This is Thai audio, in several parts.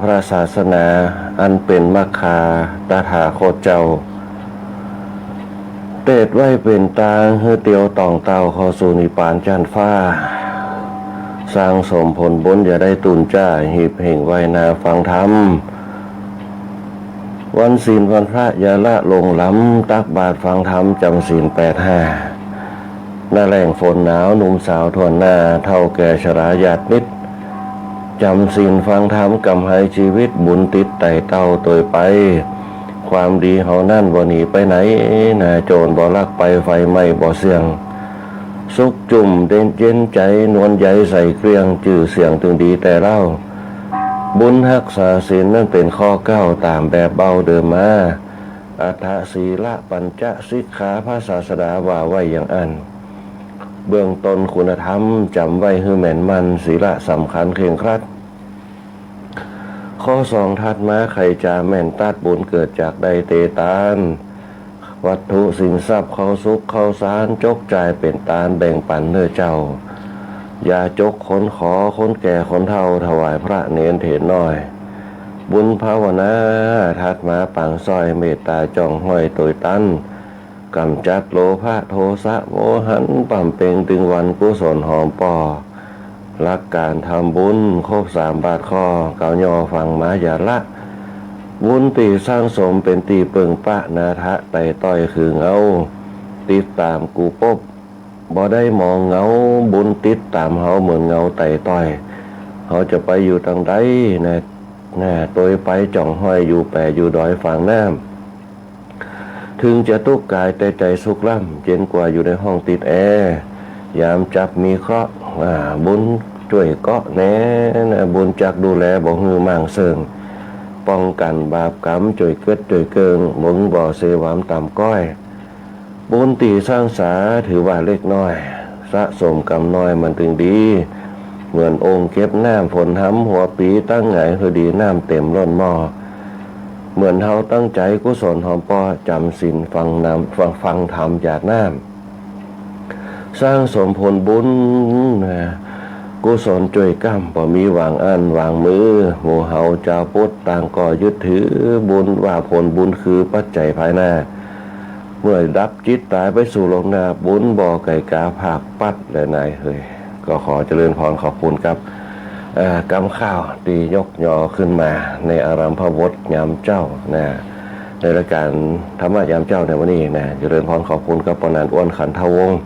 พระศาสนาอันเป็นมรรคาตถาคตเจ้าเตดไว้เป็นตางเฮือเตียวตองเต้าเข้าสู่นิพพานจันฟ้าสร้างสมผลบุญอย่าได้ตุนจ้าหีบเห่งไว้นาฟังธรรมวันศีลวันพระอย่าละลงล้ำตักบาตรฟังธรรมจำศีล85หน้าแรงฝนหนาวหนุ่มสาวทวนหน้าเท่าแก่ชราญาติมิตรจำศีลฟังธรรมกำให้ชีวิตบุญติดไต่เต้าตัวไปความดีเฮานั่นบ่หนีไปไหนน่าโจรบ่ลักไปไฟไหม้บ่เสี่ยงสุขจุ่มเด่นเย็นใจนวลใยใส่เกลียงจื่อเสียงถึงดีแต่เล่าบุญรักษาศีลนั่นเป็นข้อเก้าตามแบบเบาเดิมมาอัฏฐศีละปัญจสิกขาพระศาสดาว่าไว้อย่างอันเบื้องต้นคุณธรรมจำไว้ให้แม่นมันศีละสำคัญเคร่งครัดข้อสองถัดมาใครจะแม่นตัดบุญเกิดจากใดเตตานวัตถุสินทรัพย์เขาสุขเขาสารจกจ่ายเป็นตานแบ่งปันเนื้อเจ้าอย่าจกคนขอคนแก่คนเฒ่าถวายพระเนรเถรน้อยบุญภาวนาถัดมาปังซอยเมตตาจ้องห้อยตัวตันกำจัดโลภะโทสะโมหันปั่มเป่งตึงวันกุศลหอมปอรักการทำบุญครบ3 บาทข้อเกาย่อฟังมาอย่าละบุญตีสร้างสมเป็นตีเปิงปะนาทะไต่ต้อยคือเงาติดตามกูปบบ่ได้มองเงาบุญติดตามเฮาเหมือนเงาไต่ต้อยเฮาจะไปอยู่ทางใดนะตัวไปจ่องห้อยอยู่แปรอยู่ดอยฝั่งน้ำถึงจะทุกข์กายแต่ใจสุขล่ำเย็นกว่าอยู่ในห้องติดแอร์ยามจับมีเคราะห์บุญช่วยเกาะแน่นะบุญจักดูแลบ่ฮือมั่งเสิงป้องกันบาปกรรมช่วยเกิดช่วยเกิงมึงบ่เสวามต่ำก้อยบุญตีสร้างสาถือว่าเล็กน้อยสะสมกรรมน้อยมันถึงดีเหมือนองค์เก็บน้ำฝนห้ำหัวปีตั้งไงคือดีน้ำเต็มล้นหม้อเหมือนเฮาตั้งใจกุศลหอมปอจำศีลฟังธรรมจากน้ำสร้างสมผลบุญกุศลช่วยกรรมบ่มีวางอันวางมือหมู่เฮาเจ้าพุทธต่างก็ยึดถือบุญว่าผลบุญคือปัจจัยภายหน้าเมื่อดับจิตตายไปสู่โลกหน้าบุญบ่ไก่กาภาคปัดและนายเฮ้ยก็ขอเจริญพรขอบคุณครับกำข้าวตียกยอขึ้นมาในอารัมภวตยามเจ้านะในรายการธรรมะยามเจ้าในวันนี้นะเจริญพรขอบคุณกับปนันอ้วนขันทวงศ์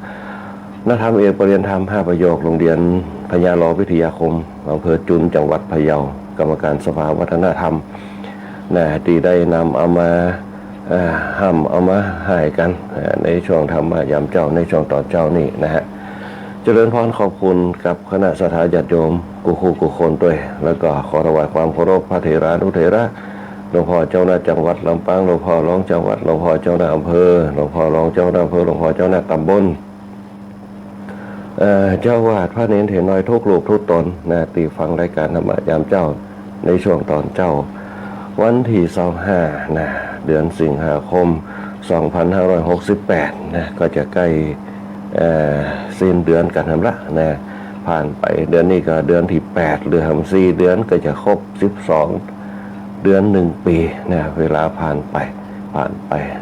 นักธรรมเอกปริญญาธรรม5 ประโยคโรงเรียนพญาลอวิทยาคมอำเภอจุนจังหวัดพะเยากรรมการสภาวัฒนธรรมนะที่ได้นำเอามาห้ามเอามาให้กันในช่วงธรรมะยามเจ้าในช่วงตอนเจ้านี่นะฮะเจริญพรขอบคุณกับคณะสัทธาญาติโยมกุคู่กุคนด้วยแล้วก็ขอถวายความเคารพพระเถรานุเถระหลวงพ่อเจ้าหน้าจังหวัดลำปางหลวงพ่อรองจังหวัดหลวงพ่อเจ้าหน้าอำเภอหลวงพ่อรองเจ้าหน้าอำเภอหลวงพ่อเจ้าหน้าตำบลเจ้าวาดพระเนรเถรน้อยทุกรูปทุกตนนะตีฟังรายการธรรมะยามเจ้าในช่วงตอนเจ้าวันที่25นะเดือนสิงหาคม2568นะก็จะใกล้สิ้นเดือนกันทำละนะผ่านไปเดือนนี้ก็เดือนที่8หรือ4 เดือนก็จะครบ12 เดือน1 ปีนะเวลาผ่านไป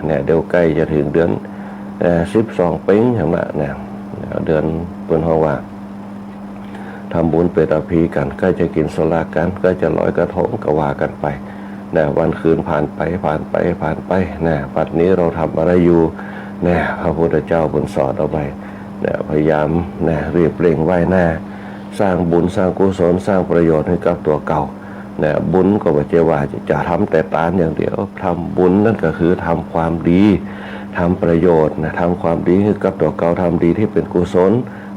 เนี่ยเดี๋ยวใกล้จะถึงเดือน12 ปีทำละนะเดือนต้นห้องว่าทำบุญเปตอภีกันก็จะกินสลากกันก็จะลอยกระทงก็ว่ากันไปนะวันคืนผ่านไปนะปัจจุบันนี้เราทำอะไรอยู่นะพระพุทธเจ้าบนสอนเอาไปนะพยายามนะรีบเร่งไหว้หน้าสร้างบุญสร้างกุศลสร้างประโยชน์ให้กับตัวเก่านะบุญก็ไม่ใช่ว่าจะทำแต่ตานอย่างเดียวทำบุญนั่นก็คือทำความดีทำประโยชน์นะทำความดีให้กับตัวเก่าทำดีที่เป็นกุศล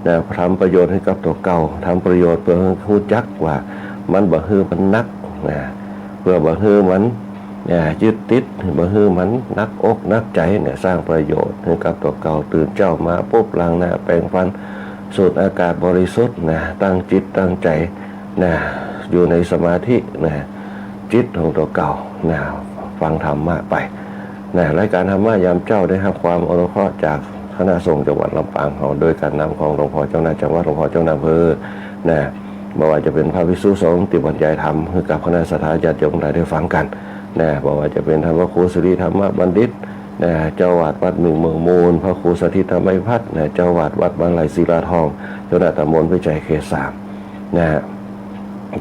นะทำประโยชน์ให้กับตัวเก่าทำประโยชน์เพื่อรู้จักว่ามันบ่ฮือมันนักนะเพื่อบ่ฮือมันยึดติดบ่ฮือมันนักอกนักใจเนี่ยสร้างประโยชน์ให้กับตัวเก่าตื่นเจ้ามาปุ๊บล้างหน้าแปรงฟันสูดอากาศบริสุทธิ์นะตั้งจิตตั้งใจนะอยู่ในสมาธินะจิตของตัวเก่านะฟังธรรมะไปนะรายการธรรมะยามเจ้าได้รับความอนุเคราะห์จากคณะสงฆ์จังหวัดลำปางเราโดยการนำของหลวงพ่อเจ้าหน้าจังหวัดหลวงพ่อเจ้าหน้าอำเภอนะ บอกว่าจะเป็นพระภิกษุสงฆ์ที่บรรยายธรรมให้กับคณะสัตยาญาติโยมหลายได้ฟังกันนะบอกว่าจะเป็นท่านพระครูสิริธรรมบัณฑิตนะเจ้าวาดวัดหนึ่งเมืองมูลพระครูสถิตธรรมพัฒน์นะเจ้าวาดวัดบางไหลศิลาทองเจ้าหน้าตำบลพิจัยเขตสามนะ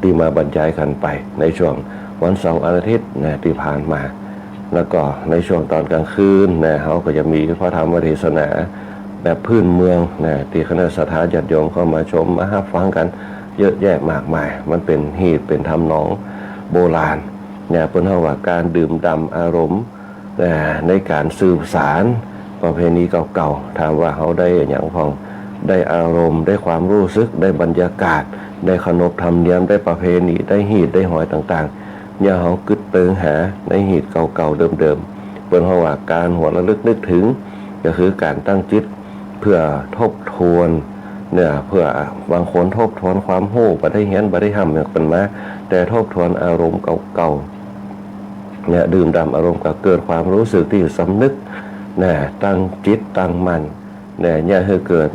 ที่มาบรรยายกันไปในช่วงวันเสาร์อาทิตย์นะที่ผ่านมาแล้วก็ในช่วงตอนกลางคืนนะเขาก็จะมีพระธรรมเทศนาแบบพื้นเมืองนะที่คณะสัตยาญาติโยมเข้ามาชมมารับฟังกันเยอะแยะมากมายมันเป็นฮีตเป็นทำนองโบราณเนี่ยเป็นเท่าว่าการดื่มด่ำอารมณ์ในการสืบสารประเพณีเก่าๆถามว่าเขาได้อย่างพองได้อารมณ์ได้ความรู้สึกได้บรรยากาศได้ขนบธรรมเนียมได้ประเพณีได้ฮีตได้หอยต่างๆเนี่ยเขากึดเติงหาในฮีตเก่าๆเดิมๆเป็นเท่าว่าการหัวระลึกนึกถึงก็คือการตั้งจิตเพื่อทบทวนเนี่ยเพื่อบางคนทบทวนความโหบ่ได้เห็นบ่ได้ทำอย่างเป็นมาแต่ทบทวนอารมณ์เก่าๆเนี่ยดื่มด่ำอารมณ์ก็เกิดความรู้สึกที่สำนึกเนี่ยตั้งจิตตั้งมั่นเนี่ยให้เกิด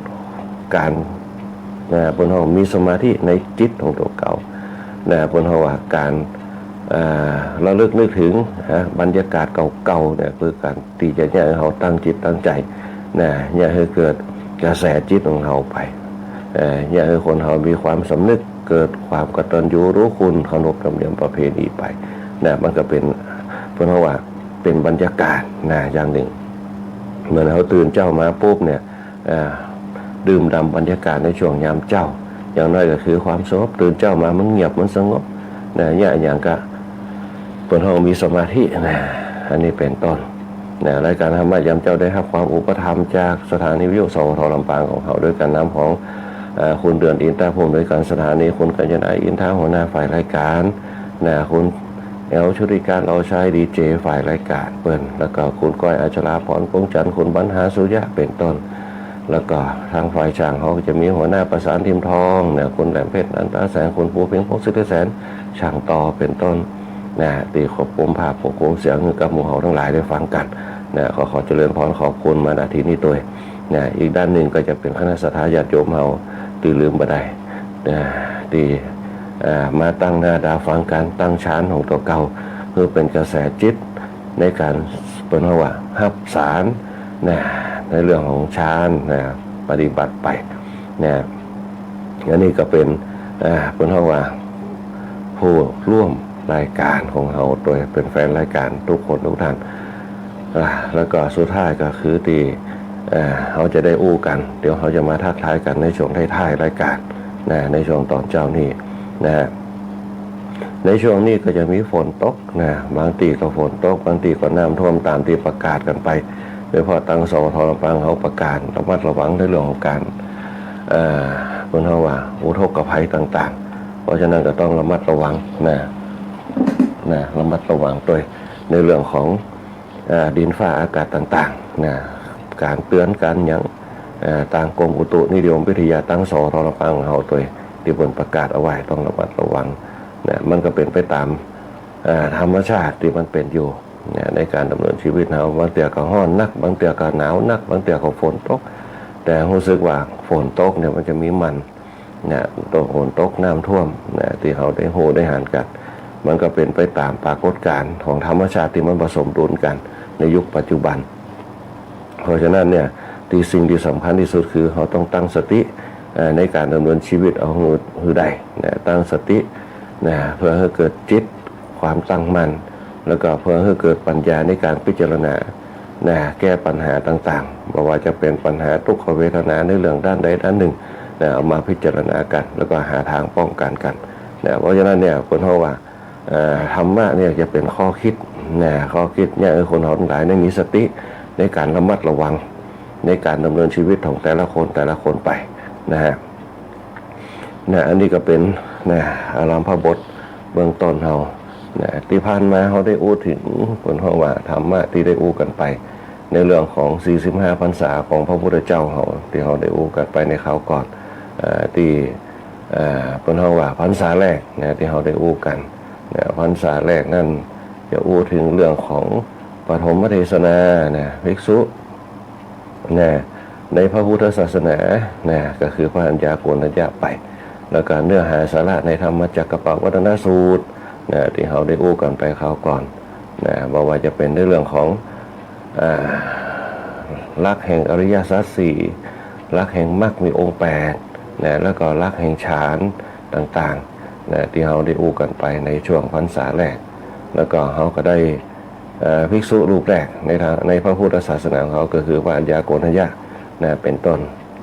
การบนห้องมีสมาธิในจิตของตัวเก่าบนห้องว่าการเราเลิกนึกถึงบรรยากาศเก่าๆเนี่ยคือการที่จะเนี่ยเขาตั้งจิตตั้งใจเนี่ยให้เกิดกระแสจิตของเขาไปเนี่ยให้คนเขามีความสำนึกเกิดความกตัญญูรู้คุณเคารพธรรมเนียมประเพณีไปมันก็เป็นเพราะว่าเป็นบรรยากาศอย่างหนึ่งเหมือนเขาตื่นเจ้ามาปุ๊บเนี่ยดื่มด่ำบรรยากาศในช่วงยามเจ้าอย่างน้อยก็คือความสงบตื่นเจ้ามามันเงียบมันสงบเนี่ยอย่างก็คนเขามีสมาธิอันนี้เป็นต้นรายการธรรมะยามเจ้าได้รับความอุปถัมภ์จากสถานีวิทยุสวทลำปางของเขาด้วยการนำของคุณเดือนอินทราภูมิโดยการสถานีคุณกัญญาอินทราหัวหน้าฝ่ายรายการคุณแอลชุติการเราใช้ดีเจฝ่ายรายการเปิ้นแล้วก็คุณก้อยอัชราพรพงษ์จันทร์คุณบรรหาสุริยะเป็นต้นแล้วก็ทางฝ่ายช่างเขาจะมีหัวหน้าประสานทีมทองคุณแหลมเพชรอันตาแสงคุณปูเพียงพงศ์สิทธิแสนช่างต่อเป็นต้นตีขอบคุมภาพขอบคุมเสียงกับหมู่เขาทั้งหลายได้ฟังกันขอเจริญพรขอบคุณมาณที่นี้ตัวอีกด้านหนึ่งก็จะเป็นคณะสัตยาญาติโยมเขาตีลืมบ่ได้ตีมาตั้งหน้าดาฟังการตั้งฌานของตัวเก่าเพื่อเป็นกระแสจิตในการเป็นว่าหับสารในเรื่องของฌานปฏิบัติไปอันนี้ก็เป็นว่าผู้ร่วมรายการของเราโดยเป็นแฟนรายการทุกคนทุกท่านแล้วก็สุดท้ายก็คือที่เขาจะได้อู้กันเดี๋ยวเขาจะมาทักทายกันในช่วงท้ายๆรายการในช่วงตอนเจ้านี้ในช่วงนี้ก็จะมีฝนตกบางทีก็ฝนตกบางทีก็น้ำท่วมตามที่ประกาศกันไปโดยเฉพาะทางสวทลำปางเขาประกาศระมัดระวังในเรื่องของการคนเขาว่าอุทกภัยต่างๆเพราะฉะนั้นก็ต้องระมัดระวังระมัดระวังด้วยในเรื่องของดินฟ้าอากาศต่างๆการเตือนกันอย่างต่างกรมอุตุนิยมวิทยาตั้งสวทลำปางเขาตัวที่บนประกาศเอาไว้ต้องระมัดระวังมันก็เป็นไปตามธรรมชาติที่มันเป็นอยู่ในการดำเนินชีวิตเราบางเตียก็ร้อนนักบางเตียก็หนาวนักบางเตียก็ฝนตกแต่รู้สึกว่าฝนตกเนี่ยมันจะมีตัวฝนตกน้ำท่วมที่เขาได้โหได้หันกันมันก็เป็นไปตามปรากฏการณ์ของธรรมชาติที่มันผสมดุลกันในยุคปัจจุบันเพราะฉะนั้นเนี่ยสิ่งที่สำคัญที่สุดคือเขาต้องตั้งสติในการดำเนินชีวิตเอาหือใดตั้งสติเพื่อให้เกิดจิตความตั้งมั่นแล้วก็เพื่อให้เกิดปัญญาในการพิจารณาแก้ปัญหาต่างๆไม่ว่าจะเป็นปัญหาทุกขเวทนาในเรื่องด้านใดด้านหนึ่งเอามาพิจารณากันแล้วก็หาทางป้องกันกันเพราะฉะนั้นเนี่ยคนเขาว่าธรรมะเนี่ยจะเป็นข้อคิดข้อคิดเนี่ยคนเขาทั้งหลายได้มีสติในการระมัดระวังในการดำเนินชีวิตของแต่ละคนไปอันนี้ก็เป็นอารามพระบทเบื้องต้นเราที่ผ่านมาเขาได้อู้ถึงคนเขาว่าธรรมะที่ได้อู้กันไปในเรื่องของ45พรรษาของพระพุทธเจ้าเขาที่เขาได้อู้กันไปในคราวก่อนที่คนเขาว่าพรรษาแรกที่เขาได้อู้กันพรรษาแรกนั่นจะอู้ถึงเรื่องของปฐมเทศนาภิกษุในพระพุทธศาสนาก็คือพระัญญาโกณทัญญาไป แล้วก็เนื้อหาสาระในธรรมจักรปวัตนสูตรนะที่เราได้อู้กันไปคราวก่อนนะบอกว่าจะเป็นในเรื่องของหลักแห่งอริยสัจสี่หลักแห่งมรรคมีองค์8นะแล้วก็หลักแห่งฌานต่างๆนะที่เราได้อู้กันไปในช่วงพรรษาแรกแล้วก็เขาก็ได้ภิกษุรูปแรกในพระพุทธศาสนาของเขาก็คือพระอัญญาโกณทัญญะนะเป็นต้น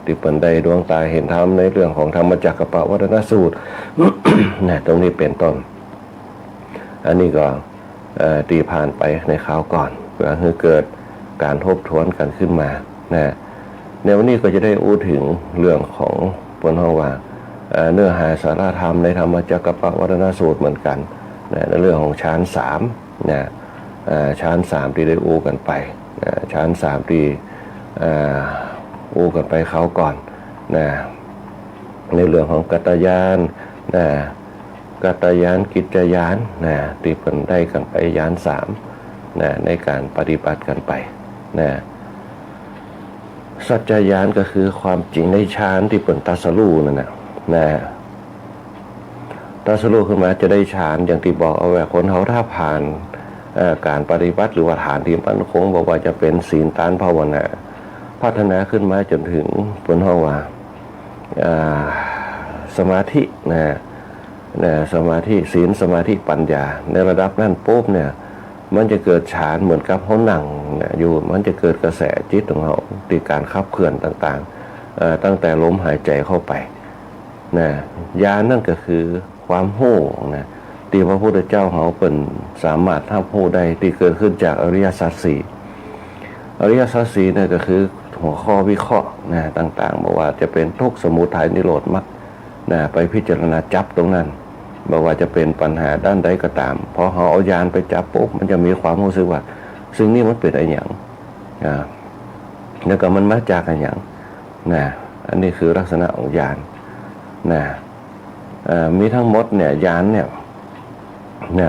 ที่เป็นได้ดวงตาเห็นธรรมในเรื่องของธรรมจักรปวัตนสูตร นะตรงนี้เป็นต้นอันนี้ก็ตีผ่านไปในคราวก่อนเพื่อให้เกิดการทบทวนกันขึ้นมานะในวันนี้ก็จะได้อู้ถึงเรื่องของปนห้องว่าเนื้อหาสาระธรรมในธรรมจักรปวัตนสูตรเหมือนกันนะในเรื่องของฌาน3นะฌาน3ที่ได้อู้กันไปฌาน3ที่อู้กันไปเขาก่อนนะในเรื่องของกัตตญาณนะกัตตญาณกิจจญาณนะที่เป็นได้กันไปญาณ3นะในการปฏิบัติกันไปนะสัจจญาณก็คือความจริงในฌานที่เป็นตรัสรู้นั่นนะตรัสรู้ขึ้นมาจะได้ฌานอย่างที่บอกเอาไว้คนเขาถ้าผ่านการปฏิบัติหรือว่าฐานที่มั่นคงบอกว่าจะเป็นศีลทานภาวนาพัฒนาขึ้นมาจนถึงผลห้องว่าสมาธิสมาธิศีลสมาธิปัญญาในระดับนั้นปุ๊บเนี่ยมันจะเกิดฌานเหมือนกับเขานั่งอยู่มันจะเกิดกระแสจิตของเขาที่การขับเคลื่อนต่างๆตั้งแต่ลมหายใจเข้าไปญาณนั่นก็คือความโห่นะที่พระพุทธเจ้าเขาเป็นสามารถทำโห่ได้ที่เกิดขึ้นจากอริยสัจสี่อริยสัจสี่เนี่ยก็คือหัวข้อวิเคราะห์ต่างๆบอกว่าจะเป็นทุกข์สมุทัยนิโรธมรรคไปพิจารณาจับตรงนั้นบอกว่าจะเป็นปัญหาด้านใดก็ตามพอเขาเอาญาณไปจับปุ๊บมันจะมีความรู้สึกว่าซึ่งนี่มันเป็นอะไรอย่างแล้วก็มันมาจากอะไรอย่างอันนี้คือลักษณะของญาณมีทั้งหมดเนี่ยญาณเนี่ย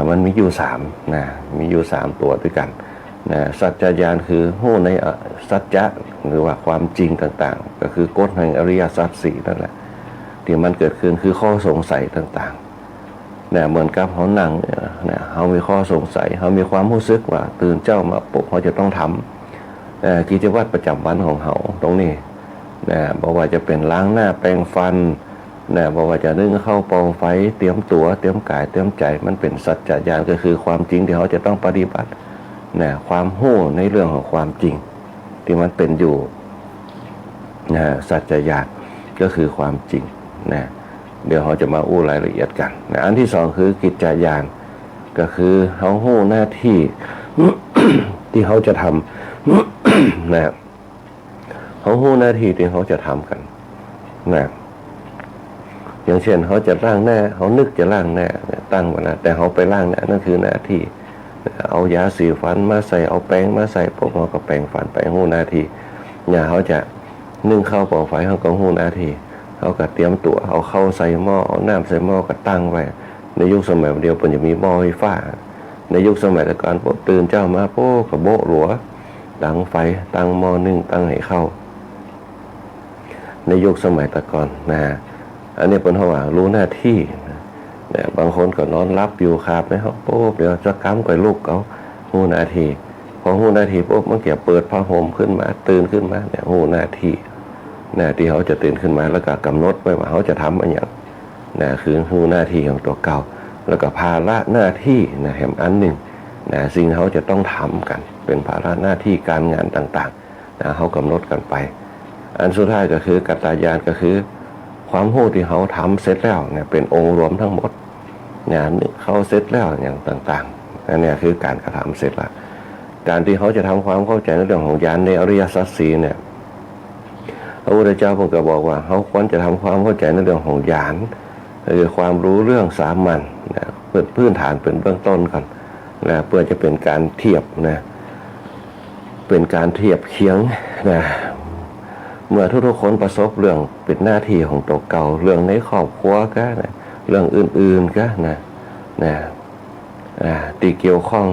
มันมีอยู่มีอยู่3ตัวด้วยกันสัจจญาณคือหู้ในสัจจะหรือว่าความจริงต่างๆก็คือกฎแห่งอริยสัจสี่นั่นแหละที่มันเกิดขึ้นคือข้อสงสัยต่างๆเหมือนกับเขานั่งเขามีข้อสงสัยเขามีความรู้สึกว่าตื่นเจ้ามาปุ๊บเขาจะต้องทำกิจวัตรประจำวันของเขาตรงนี้บอกว่าจะเป็นล้างหน้าแปรงฟันบอกว่าจะนึ่งเข้าเป่าไฟเตรียมตัวเตรียมกายเตรียมใจมันเป็นสัจจญาณก็คือความจริงที่เขาจะต้องปฏิบัติความโห่ในเรื่องของความจริงที่มันเป็นอยู่สัจจญาณก็คือความจริงเดี๋ยวเขาจะมาอู้รายละเอียดกันอันที่สองคือกิจจญาณก็คือเขาโห่หน้าที่ ที่เขาจะทำเขาโห่หน้าที่ที่เขาจะทำกันอย่างเช่นเขาจะล้างหน้าเขานึกจะล้างหน้าตั้งไว้นะแต่เขาไปล้างหน้านั่นคือหน้าที่เอายาสีฟันมาใส่เอาแป้งมาใส่ปุ๊บเขาก็แปรงฟันไปหูหน้าที่เขาจะนึ่งข้าวเป่าไฟเขาก็หูหน้าที่เขาก็เตรียมตัวเอาเข้าใส่หม้อเอาน้ำใส่หม้อก็ตั้งไว้ในยุคสมัยเดียวมันจะมีหม้อไฟฟ้าในยุคสมัยแต่ก่อนปุ๊บตื่นเจ้ามาปุ๊บก็โบะหลัวตั้งไฟตั้งหม้อนึ่งตั้งให้เข้าในยุคสมัยแต่ก่อนอันนี้เป็นเพราะว่ารู้หน้าที่บางคนก็นอนรับอยู่คาบในห้องปุ๊บเดี๋ยวจะค้ำกับลูกเขาหูหน้าที่พอหูหน้าที่ปุ๊บมันเกี่ยวเปิดผ้าห่มขึ้นมาตื่นขึ้นมาหูหน้าที่ที่เขาจะตื่นขึ้นมาแล้วก็กำหนดไว้ว่าเขาจะทำอะไรอย่างคือหูหน้าที่ของตัวเก่าแล้วก็ภาระหน้าที่แห่งอันหนึ่งสิ่งเขาจะต้องทำกันเป็นภาระหน้าที่การงานต่างๆเขากำหนดกันไปอันสุดท้ายก็คือกัตตญาณก็คือความรู้ที่เขาทำเสร็จแล้วเป็นองค์รวมทั้งหมดเขาเสร็จแล้วอย่างต่างๆนั่นคือการกระทำเสร็จละการที่เขาจะทำความเข้าใจในเรื่องของญาณในอริยสัจสี่พระพุทธเจ้าพระองค์ก็บอกว่าเขาควรจะทำความเข้าใจในเรื่องของญาณคือความรู้เรื่องสามัญพื้นฐานเป็นเบื้องต้นก่อนเพื่อจะเป็นการเทียบเป็นการเทียบเคียงเมื่อทุกๆคนประสบเรื่องเป็นหน้าที่ของตัวเก่าเรื่องในครอบครัวก็เรื่องอื่นๆก็ที่เกี่ยวข้อง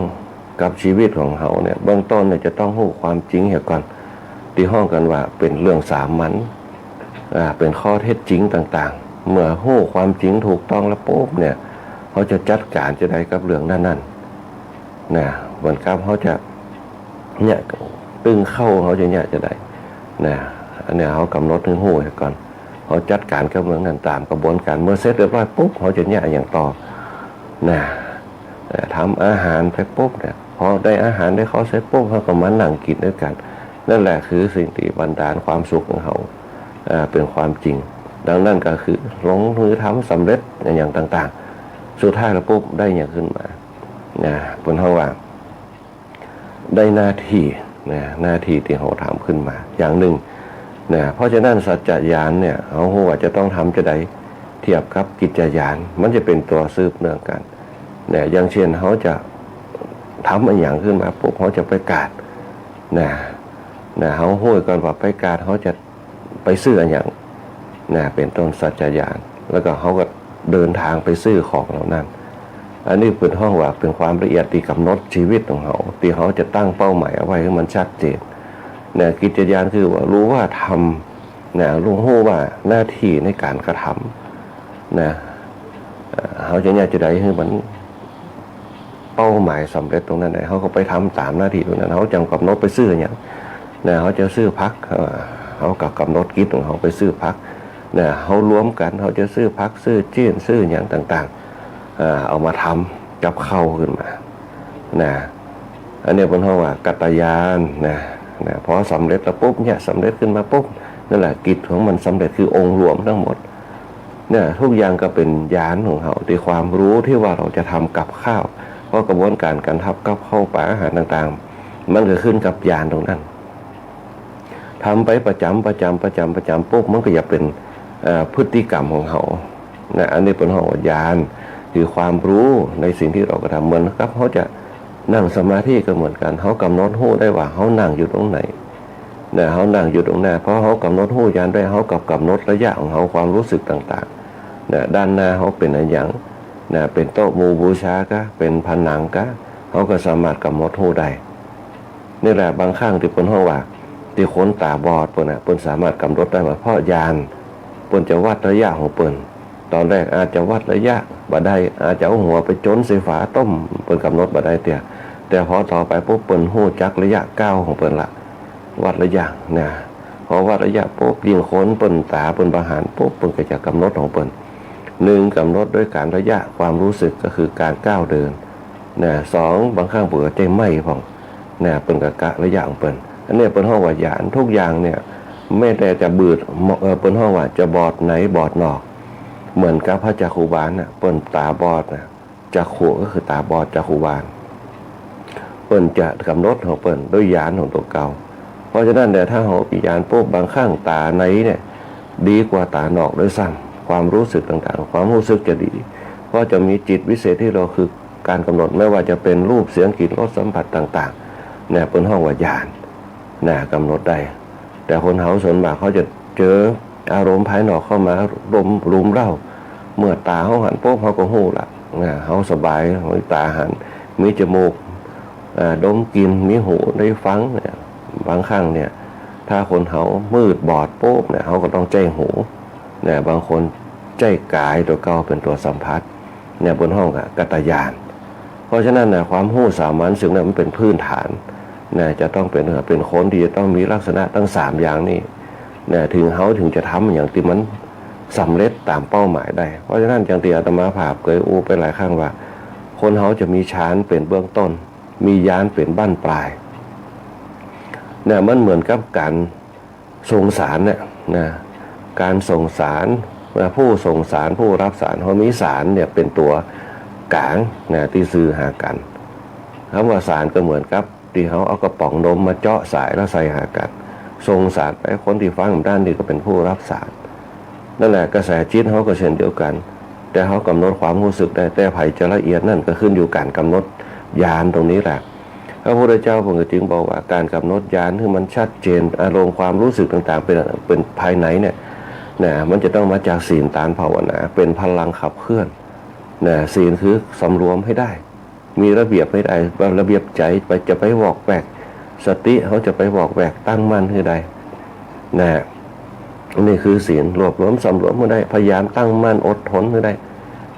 กับชีวิตของเขาเบื้องต้นจะต้องรู้ความจริงเสียก่อนที่ห้องกันว่าเป็นเรื่องสามัญเป็นข้อเท็จจริงต่าง เมื่อหู้ความจริงถูกต้องแล้วปุ๊บเนี่ยเขาจะจัดการจะได้กับเรื่องนั้นนะเหมือนกับเขาจะเนี่ยตึงเข้าเขาจะเนี่ยจะได้นะอันเนี้ยเขากำหนดถึงหู้ก่อนเขาจัดการกับเรื่องนั้นตามกระบวนการเมื่อเสร็จเรียบร้อยปุ๊บเขาจะเนี่ยอย่างต่อนะทำอาหารไปปุ๊บเนี่ยพอได้อาหารได้เขาเสร็จปุ๊บเขาก็มานั่งกินด้วยกันนั่นแหละคือสิ่งที่บันดาลความสุขของเขาเป็นความจริงดังนั้นก็คือลงมือทำสำเร็จอย่างต่างๆสุดท้ายแล้วปุ๊บได้อย่างขึ้นมาบนห้องว่าได้หน้าที่หน้าที่ที่เขาทำขึ้นมาอย่างหนึ่งเพราะฉะนั้นสัจจญาณเนี่ยเขาว่าจะต้องทำจะได้เทียบกับกิจญาณมันจะเป็นตัวสืบเนื่องกันอย่างเช่นเขาจะทำอะไรอย่างขึ้นมาปุ๊บเขาจะไปกาดเขาห้วยก่อนว่าไปกาดเขาจะไปซื้ออะไรอย่างเป็นต้นสัจจญาณแล้วก็เขาก็เดินทางไปซื้อของเหล่านั้นอันนี้เป็นห้องว่าเป็นความละเอียดที่กำหนดชีวิตของเขาที่เขาจะตั้งเป้าหมายเอาไว้ให้มันชัดเจนกิจญาณคือว่ารู้ว่าทำรู้ว่าหน้าที่ในการกระทำเขาจะเนี่ยจะได้ให้มันเป้าหมายสำเร็จตรงนั้นเขาก็ไปทำตามหน้าที่ตรงนั้นเขาจำกำหนดไปซื้ออย่างเขาจะซื้อพักเขากับกำหนดกิจของเขาไปซื้อพักเขารวมกันเขาจะซื้อพักซื้อจีนซื้ออย่างต่างๆเอามาทำกับเข้าขึ้นมาอันนี้เป็นห้องว่ากัตยานพอสำเร็จแล้วปุ๊บเนี่ยสำเร็จขึ้นมาปุ๊บนั่นแหละกิจของมันสำเร็จคือองค์รวมทั้งหมดทุกอย่างก็เป็นญาณของเขาที่ความรู้ที่ว่าเราจะทำกับข้าวเพราะกระบวนการการทำกับข้าวปลาอาหารต่างๆมันก็ขึ้นกับญาณตรงนั้นทำไปประจำปุ๊บมันก็จะเป็นพฤติกรรมของเขาอันนี้เป็นห้องญาณคือความรู้ในสิ่งที่เรากระทำเหมือนกับเขาจะนั่งสมาธิก็เหมือนกันเขากำหนดหู้ได้ว่าเขานั่งอยู่ตรงไหนเขานั่งอยู่ตรงหน้าเพราะเขากำหนดหู้ญาณได้เขากำหนดระยะของเขาความรู้สึกต่างๆด้านหน้าเขาเป็นอะไรอย่างเป็นโต๊ะหมู่บูชาก็เป็นผนังก็เขาก็สามารถกำหนดหู้ได้นี่แหละบางครั้งที่เป็นห้องว่าที่คนตาบอดเปิ้นสามารถกำหนดได้ว่าเพราะญาณเปิ้นจะวัดระยะของเปิ้นตอนแรกอาจจะวัดระยะบ่ได้อาจจะเอาหัวไปจนใส่ฝาต้มเปิ้นกำหนดบ่ได้แต่พอต่อไปปุ๊บเปิ้นฮู้จักระยะก้าวของเปิ้นละวัดระยะพอวัดระยะปุ๊บยิ่งคนเปิ้นตาเปิ้นประหารปุ๊บเปิ้นก็จะกำหนดของเปิ้นหนึ่งกำหนดด้วยการระยะความรู้สึกก็คือการก้าวเดินสองบางครั้งเปิ้นใจไหม้พองเปิ้นก็กะระยะของเปิ้นอันนี้เปิ้นฮ้องว่าญาณทุกอย่างเนี่ยไม่แต่จะบืดเปิ้นฮ้องว่าจะบอดไหนบอดนอกเหมือนกับพระจักขุบาลเปิ้นตาบอดจักขุก็คือตาบอดจักขุบาลเปิ้นจะกำหนดของเปิ้นด้วยญาณของตัวเก่าเพราะฉะนั้นถ้าเราปีญาณปุ๊บบางครั้งตาไหนเนี่ยดีกว่าตานอกด้วยซ้ำความรู้สึกต่างๆความรู้สึกจะดีเพราะจะมีจิตวิเศษที่เราคือการกำหนดไม่ว่าจะเป็นรูปเสียงกลิ่นรสสัมผัสต่างๆเปิ้นฮ้องว่าญาณกำหนดได้แต่คนเฮาส่วนมากเขาจะเจออารมณ์ภายนอกเข้ามารุมเร้าเมื่อตาเขาหันปุ๊บเขาก็หู้ละเขาสบายตาหันมีจมูกดมกลิ่นมีหูได้ฟังบางครั้งถ้าคนเขามืดบอดปุ๊บเขาก็ต้องใจหูบางคนใจกายตัวเก่าเป็นตัวสัมผัสบนห้องกัตญาณเพราะฉะนั้นความหู้สามัญซึ่งนั้นมันเป็นพื้นฐานจะต้องเป็นคนที่จะต้องมีลักษณะทั้ง3อย่างนี้ถึงเขาถึงจะทำอย่างที่มันสำเร็จตามเป้าหมายได้เพราะฉะนั้นอย่างที่อาตมาภาพเคยอู้ไปหลายครั้งว่าคนเขาจะมีฌานเป็นเบื้องต้นมีญาณเป็นบั้นปลายมันเหมือนกับการส่งสารการส่งสารผู้ส่งสารผู้รับสารเขามีสารเป็นตัวกลางที่สื่อหากันคำว่าสารก็เหมือนกับที่เขาเอากระป๋องนมมาเจาะสายแล้วใส่หากันส่งสารไปคนที่ฟังด้านนี้ก็เป็นผู้รับสารนั่นแหละกระแสจิตเขาก็เช่นเดียวกันแต่เขากำหนดความรู้สึกได้แต่ไผ่จะละเอียดนั่นก็ขึ้นอยู่การกำหนดญาณตรงนี้แหละพระพุทธเจ้าจึงบอกว่าการกำหนดญาณที่มันชัดเจนอารมณ์ความรู้สึกต่างๆเป็นภายในมันจะต้องมาจากศีลตานภาวนาเป็นพลังขับเคลื่อนศีลคือสำรวมให้ได้มีระเบียบไม่ได้ระเบียบใจจะไปวอกแวกสติเขาจะไปวอกแวกตั้งมั่นคือใด นี่คือศีลรวบรวมสำรวมมาได้พยายามตั้งมั่นอดทนมาได้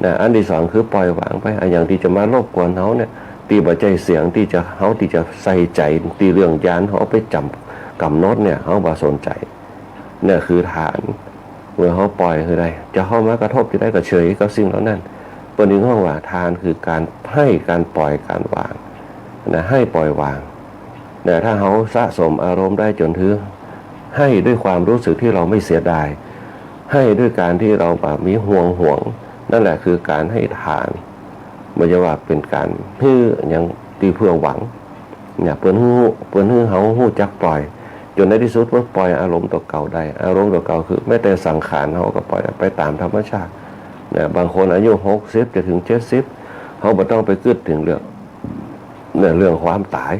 นะอันที่สองคือปล่อยวางไปอย่างที่จะมารบกวนเขาเนี่ยตีบ่ใจเสียงที่จะเขาที่จะใส่ใจตีเรื่องยานเขาไปจำกำหนดเนี่ยเขาบ่สนใจเนี่ยคือฐานเมื่อเขาปล่อยคือได้จะเข้ามากระทบจะได้ก็เฉยกับสิ่งเหล่านั้นเปิดดึงห้องว่าทานคือการให้การปล่อยการวางนะให้ปล่อยวางเนี่ยถ้าเขาสะสมอารมณ์ได้จนถึงให้ด้วยความรู้สึกที่เราไม่เสียดายให้ด้วยการที่เราแบบมีห่วงนั่นแหละคือการให้ทานไม่ใช่ว่าเป็นการเพื่ออย่างตีเพื่อหวังเนี่ยเปิ้นฮื้อเขาฮู้จักปล่อยจนในที่สุดว่าปล่อยอารมณ์ตัวเก่าได้อารมณ์ตัวเก่าคือแม้แต่สังขารเขาก็ปล่อยไปตามธรรมชาติเนี่ยบางคนอายุ60จะถึง70เขาบ่ต้องไปกึดถึงเรื่องความตาย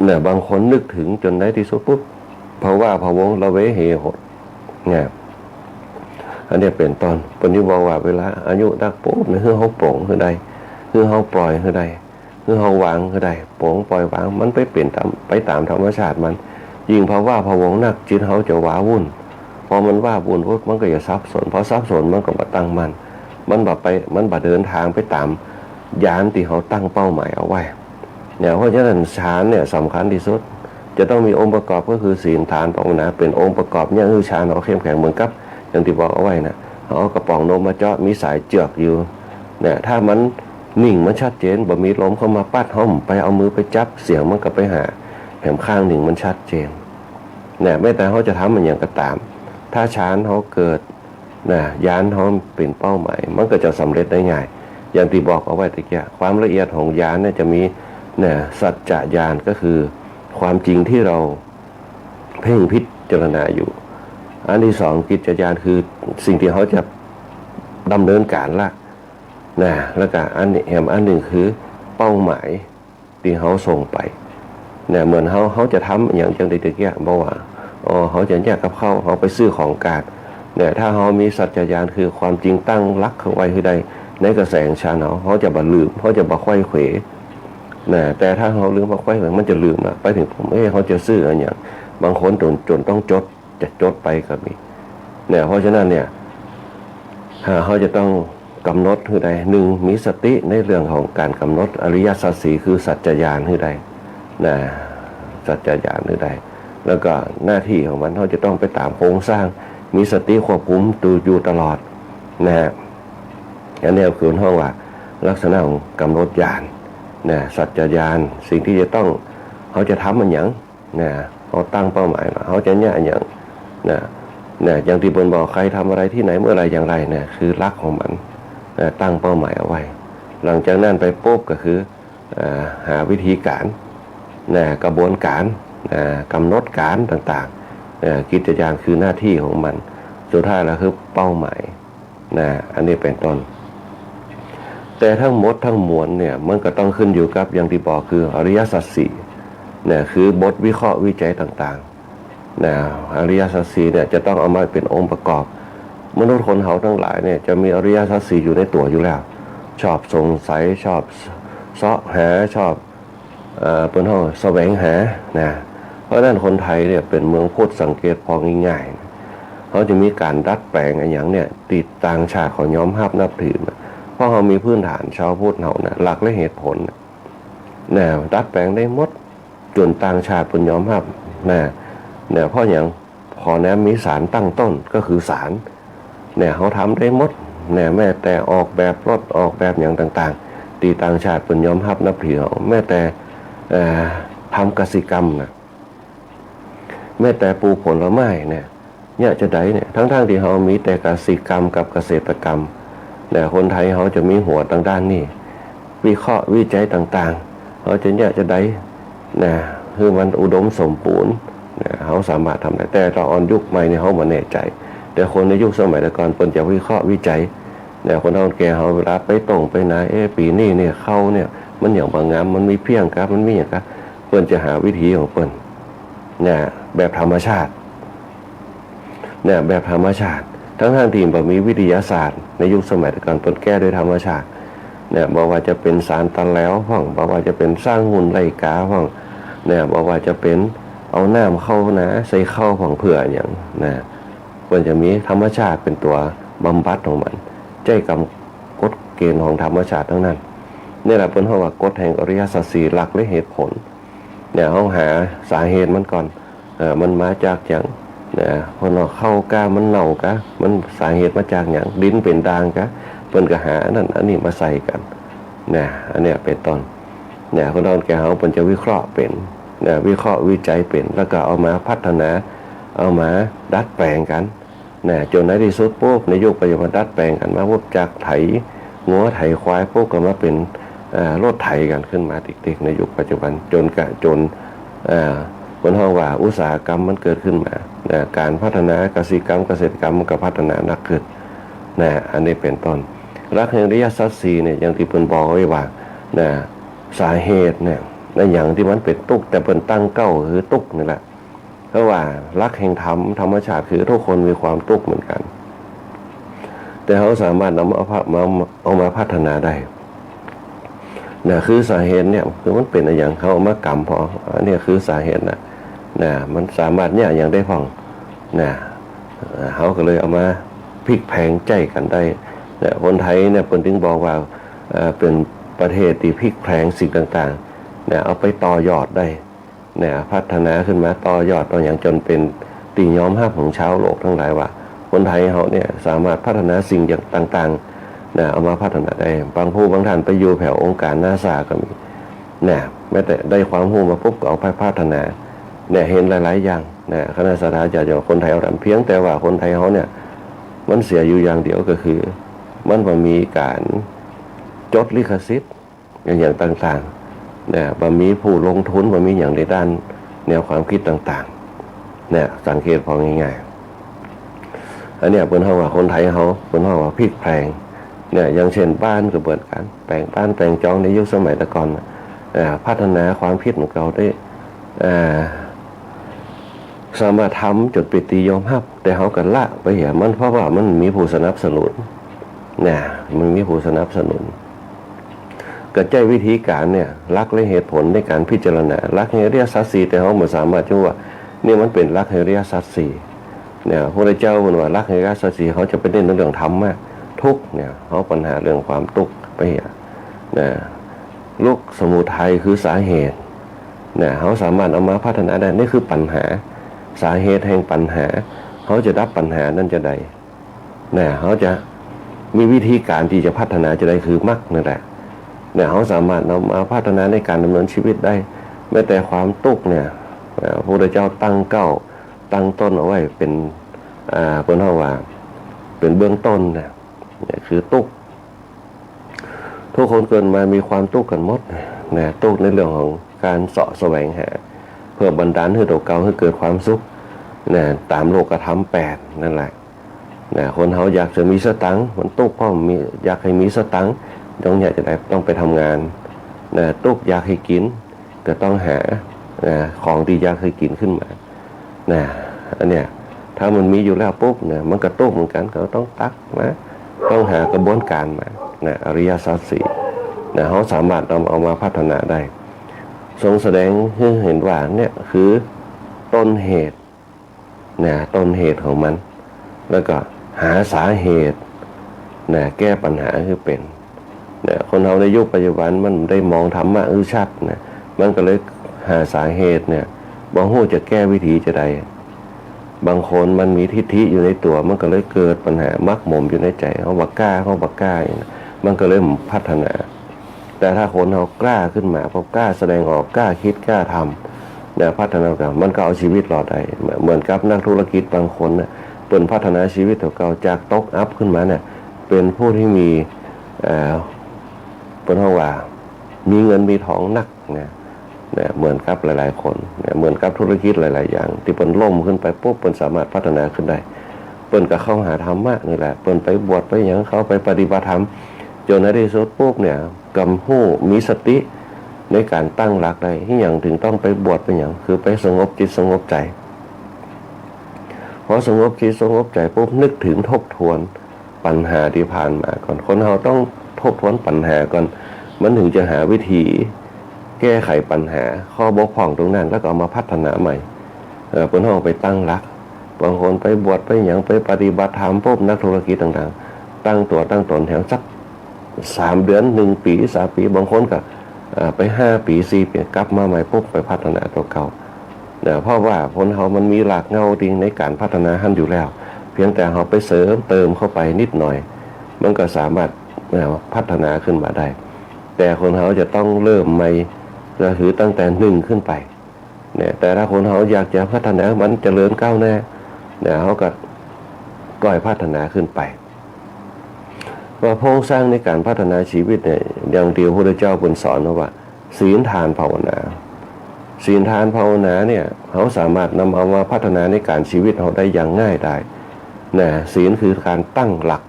เนี่ยบางคนนึกถึงจนในที่สุดปุ๊บเพราะว่าพะวงละเวเหหดเนี่ยอันนี้เป็นตอนปฏิบัติว่าเวลาอายุดักปุ๊บเนี่ยคือเขาโปร่งคือใดคือเขาปล่อยคือใดคือเขาวางคือใดโปร่งปล่อยวางมันไปเปลี่ยนไปตามธรรมชาติมันยิ่งเพราะว่าพะวงนักจิตเขาจะว้าวุ่นพอมันว้าวุ่นปุ๊บมันก็จะซับสนพอซับสนมันก็มาตั้งมันบ่เดินทางไปตามยานที่เขาตั้งเป้าหมายเอาไว้เนี่ยเพราะฉะนั้นฌานเนี่ยสำคัญที่สุดจะต้องมีองค์ประกอบก็คือศีลทานภาวนาเป็นองค์ประกอบเนี่ยคือฌานเขาเข้มแข็งเหมือนกับอย่างที่บอกเอาไว้นะเอากระป๋องนมมาเจาะมีสายเจือกอยู่เนี่ยถ้ามันนิ่งมันชัดเจนบ่มีลมเข้ามาปัดห้อมไปเอามือไปจับเสียงมันก็ไปหาแผ่นข้างหนึ่งมันชัดเจนเนี่ยไม่แต่เขาจะทำมันอย่างก็ตามถ้าฌานเขาเกิดนะยานเขาเป็นเป้าหมายมันก็จะสำเร็จได้ง่ายอย่างที่บอกเอาไว้ตะกี้ความละเอียดของยานเนี่ยจะมีเนี่ยสัจจะญาณก็คือความจริงที่เราเพ่งพิจารณาอยู่อันที่สองกิจญาณคือสิ่งที่เขาจะดำเนินการละนะแล้วก็อันหนึ่งคือเป้าหมายที่เขาส่งไปเนี่ยเหมือนเขาจะทำอย่างจังใดตะกี้บอกว่าเขาจะแยกกับเขาไปซื้อของการเนี่ยถ้าเขามีสัจจญาณคือความจริงตั้งรักเขาไว้คือใดในกระแสฌานเขาจะบ่ลืมเขาจะบ่ค่อยเขวนะแต่ถ้าเขาลืมบ่ค่อยเขวมันจะลืมไปถึงผมเขาจะซื้ออะไรอย่างบางคนจนต้องจะจดไปก็มีเนี่ยเพราะฉะนั้นเนี่ยเขาจะต้องกำหนดคือใดหนึ่งมีสติในเรื่องของการกำหนดอริยสัจสี่คือสัจจญาณคือใดนะสัจจญาณคือใดแล้วก็หน้าที่ของมันเขาจะต้องไปตามโครงสร้างมีสติควบคุมตัวอยู่ตลอดนะฮะอันนี้คือห้องว่าลักษณะของกำหนดญาณนะสัจจญาณสิ่งที่จะต้องเขาจะทำมันอย่างนะเขาตั้งเป้าหมายเขาจะเนี่ยอย่างนะอย่างที่บนบอกใครทำอะไรที่ไหนเมื่อไรอย่างไรเนี่ยคือรักของมันนะตั้งเป้าหมายเอาไว้หลังจากนั้นไปปุ๊บก็คือหาวิธีการนะกระบวนการกำหนดการต่างๆกิจญาณคือหน้าที่ของมันสุดท้ายแล้วคือเป้าหมายนะอันนี้เป็นต้นแต่ทั้งหมดทั้งมวลเนี่ยมันก็ต้องขึ้นอยู่กับอย่างที่บอกคืออริยสัจสี่เนี่ยคือบทวิเคราะห์วิจัยต่างๆนะอริยสัจสี่เนี่ยจะต้องเอามาเป็นองค์ประกอบมนุษย์คนเขาทั้งหลายเนี่ยจะมีอริยสัจสี่อยู่ในตัวอยู่แล้วชอบสงสัยชอบเสาะหาชอบเป็นห้องแสวงหานะเพราะฉะนั้นคนไทยเนี่ยเป็นเมืองพุทธสังเกตพอง่ายๆเขาจะมีการดัดแปลงอย่างเนี่ยติดต่างชาติเขายอมรับนับถือเพราะเขามีพื้นฐานชาวพุทธเขานะหลักและเหตุผลนะดัดแปลงได้หมดจนต่างชาติเป็นยอมรับนะเพราะอย่างพอนะมีสารตั้งต้นก็คือสารเนี่ยเขาทำได้หมดเนี่ยแม้แต่ออกแบบรถออกแบบอย่างต่างๆตีต่างชาติเป็นยอมรับนับถือเขาแม้แต่ทำกสิกรรมนะแม้แต่ปลูกผลไม้เนี่ยจะได้เนี่ยทั้งที่เขามีแต่กสิกรรมกับเกษตรกรรมแต่คนไทยเขาจะมีหัวต่างด้านนี่วิเคราะห์วิจัยต่างๆเขาจะได้นะคือมันอุดมสมบูรณ์นะเขาสามารถทำได้แต่ตอนยุคใหม่เนี่ยเขาไม่แน่ใจแต่คนในยุคสมัยก่อนเพิ่นจะวิเคราะห์วิจัยเนี่ยคนเฒ่าแก่เขาเวลาไปตรงไปไหนปีนี้เนี่ยเข้าเนี่ยมันอย่างบางงามมันมีเพียงครับมันมีอย่างครับเพิ่นจะหาวิธีของเพิ่นเนี่ยแบบธรรมชาติเนี่ยแบบธรรมชาติทั้งที่บ่มีวิทยาศาสตร์ในยุคสมัยก่อนเพิ่นแก้โดยธรรมชาติเนี่ยบอกว่าจะเป็นสารตะแล้วพ่องบอกว่าจะเป็นสร้างหุ่นไล่กาพ่องเนี่ยบอกว่าจะเป็น เอาน้ำเข้านะใส่เข้าของเผื่ออย่างนะควรจะมีธรรมชาติเป็นตัวบำบัดของมันใจกำกฎเกณฑ์ของธรรมชาติทั้งนั้นนี่แหละเป็นเพราะว่ากฎแห่งอริยสัจสี่หลักและเหตุผลเนี่ยเราหาสาเหตุมันก่อนมันมาจากอย่างนะพอเราเข้ากามันเน่ากะมันสาเหตุมาจากอย่างดินเป็นด่างกะเปิ้นก็หานั่นอันนี้มาใส่กันนะอันเนี้ยเป็นต้นเนี่ยคนเราแกเขาเปิ้นจะวิเคราะห์เป็นนะวิเคราะห์วิจัยเป็นแล้วก็เอามาพัฒนาเอามาดัดแปลงกันนะจนในที่สุดปุ๊บในยุคปัจจุบันดัดแปลงกันมาปุ๊บจากไถงัวไถควายปุ๊บก็มาเป็นรถไถกันขึ้นมาติ๊กๆในยุคปัจจุบันจนคนเฮาว่าอุตสาหกรรมมันเกิดขึ้นมาการพัฒนาเกษตรกรรมมันก็พัฒนาหนักขึ้นนะอันนี้เป็นต้นหลักแห่งอริยสัจสี่เนี่ยอย่างที่เพิ่นบอกไว้ว่านะสาเหตุเนี่ยในอย่างที่มันเป็นทุกข์แต่เพิ่นตั้งเก้าคือทุกข์นี่แหละเพราะว่าหลักแห่งธรรมชาติคือทุกคนมีความทุกข์เหมือนกันแต่เขาสามารถนำเอามาพัฒนาได้นะคือสาเหตุเนี่ยคือมันเป็นอย่างเขาเอามากรรมพออันนี้คือสาเหตุนะมันสามารถเนี่ยอย่างได้พองนะเขาก็เลยเอามาพลิกแพลงใจกันได้นะคนไทยเนี่ยเพิ่นถึงบอกว่าเป็นประเทศที่พลิกแพลงสิ่งต่างๆนะเอาไปต่อยอดได้นะพัฒนาขึ้นมาต่อยอดต่ออย่างจนเป็นตีย้อมห้าของชาวโลกทั้งหลายว่าคนไทยเขาเนี่ยสามารถพัฒนาสิ่งอย่างต่างๆนะเอามาพัฒนาได้บางผู้บางท่านไปอยู่แถวองค์การนาซาก็มีนะแม้แต่ได้ความรู้มาปุ๊บก็เอาไปพัฒนาเนี่ยเห็นหลายๆอย่างนะคณะศรัทธาญาติโยมคนไทยเราเพียงแต่ว่าคนไทยเขาเนี่ยมันเสียอยู่อย่างเดียวก็คือมันบ่มีการจดลิขสิทธิ์อย่างต่างๆเนี่ยบ่มีผู้ลงทุนบ่มีอย่างในด้านแนวความคิดต่างๆเนี่ยสังเกตพอง่ายๆอันเนี้ยเพิ่นเฮาว่าคนไทยเฮาเพิ่นเฮาว่าพลิกแพลงเนี่ยอย่างเช่นบ้านก็เปิดกันแปลงบ้านแปลงจองในยุคสมัยตะก่อนพัฒนาความคิดของเราได้สามารถทำจนปิติยอมรับแต่เขากันละไปเห็นมันเพราะว่ามันมีผู้สนับสนุนเนี่ยมันมีผู้สนับสนุนก็ใจวิธีการเนี่ยลักและเหตุผลในการพิจารณาลักแห่งอริยสัจสี่แต่เขาไม่สามารถจะว่านี่มันเป็นลักแห่งอริยสัจสี่เนี่ยพระเจ้าบอกว่าลักแห่งอริยสัจสี่เขาจะไปเน้นเรื่องธรรมมากทุกเนี่ยเขาปัญหาเรื่องความทุกข์ไปเห็นนะลูกสมุทัยคือสาเหตุเนี่ยเขาสามารถเอามาพัฒนาได้นี่คือปัญหาสาเหตุแห่งปัญหาเขาจะดับปัญหานั้นจะใดเนี่ยเขาจะมีวิธีการที่จะพัฒนาจะได้คือมรรคนั่นแหละเนี่ยเขาสามารถนำมาพัฒนาในการดำเนินชีวิตได้แม้แต่ความทุกข์เนี่ยพระพุทธเจ้าตั้งต้นเอาไว้เป็นคนเฮาว่าเป็นเบื้องต้นเนี่ยคือทุกข์ทุกคนเกิดมามีความทุกข์กันหมดเนี่ยทุกข์ในเรื่องของการเสาะแสวงหาเพื่อบันดาลให้ตัวเก่าให้เกิดความสุขเนี่ยตามโลกธรรม8นั่นแหละเนี่ยคนเขาอยากจะมีสตังค์มันทุกข์เพราะมีอยากให้มีสตังค์อยากจะได้ต้องไปทำงานเนี่ยทุกข์อยากให้กินก็ต้องหาของที่อยากให้กินขึ้นมาเนี่ยอันเนี้ยถ้ามันมีอยู่แล้วปุ๊บเนี่ยมันก็ทุกข์เหมือนกันก็ต้องตักมาต้องหากระบวนการมาเนี่ยอริยสัจสี่เนี่ยเขาสามารถเอามาพัฒนาได้ทรงแสดงให้เห็นว่าเนี่ยคือต้นเหตุเนี่ยต้นเหตุของมันแล้วก็หาสาเหตุเนี่ยแก้ปัญหาคือเป็นเนี่ยคนเราในยุคปัจจุบันมันได้มองธรรมะชัดเนี่ยมันก็เลยหาสาเหตุเนี่ยบางหูจะแก้วิธีจะใดบางคนมันมีทิฏฐิอยู่ในตัวมันก็เลยเกิดปัญหามักหมมอยู่ในใจเขาบักกล้ามันก็เลยพัฒนาแต่ถ้าคนเขากล้าขึ้นมาพอกล้าแสดงออกกล้าคิดกล้าทำเนี่ยพัฒนากันมันก็เอาชีวิตรอดได้เหมือนกับนักธุรกิจบางคนเนี่ยเปิดพัฒนาชีวิตของเขาจากตกอัพขึ้นมาเนี่ยเป็นผู้ที่มีเป็นเท่าว่ามีเงินมีทองนักเนี่ยเหมือนกับหลายๆคนเนี่ยเหมือนกับธุรกิจหลายๆอย่างที่เปิดล่มขึ้นไปปุ๊บเปิดสามารถพัฒนาขึ้นได้เปิดก็เข้าหาธรรมะนี่แหละเปิดไปบวชไปอย่างเขาไปปฏิบัติธรรมจนในที่สุดปุ๊บเนี่ยกำหู้มีสติในการตั้งหลักได้ที่อย่างถึงต้องไปบวชไปอย่างคือไปสงบจิตสงบใจพอสงบจิตสงบใจปุ๊บนึกถึงทบทวนปัญหาที่ผ่านมาก่อนคนเราต้องทบทวนปัญหาก่อนมันถึงจะหาวิธีแก้ไขปัญหาข้อบกพร่องตรงนั้นแล้วก็เอามาพัฒนาใหม่ เปิ้นห้องไปตั้งหลักบางคนไปบวชไปอย่างไปปฏิบัติธรรมพวกนักธุรกิจต่างๆตั้งตัวตั้งตนแถวสัก3 เดือน1 ปี3 ปีบางคนก็ไป5 ปี4 ปีกลับมาใหม่ปุ๊บไปพัฒนาตัวเก่าเพราะว่าคนเขามันมีหลักเงาจริงในการพัฒนาหันอยู่แล้วเพียงแต่เขาไปเสริมเติมเข้าไปนิดหน่อยมันก็สามารถพัฒนาขึ้นมาได้แต่คนเขาจะต้องเริ่มใหม่ก็คือตั้งแต่1ขึ้นไปเนี่ยแต่ถ้าคนเขาอยากจะพัฒนามันเจริญก้าวหน้าเนี่ยเขาก็ก้อยพัฒนาขึ้นไปว่าโครงสร้างในการพัฒนาชีวิตเนี่ยอย่างที่พระพุทธเจ้าเป็นสอนว่าศีลทานภาวนาศีลทานภาวนาเนี่ยเขาสามารถนำเอามาพัฒนาในการชีวิตเขาได้อย่างง่ายได้นะศีลคือการตั้งหลัก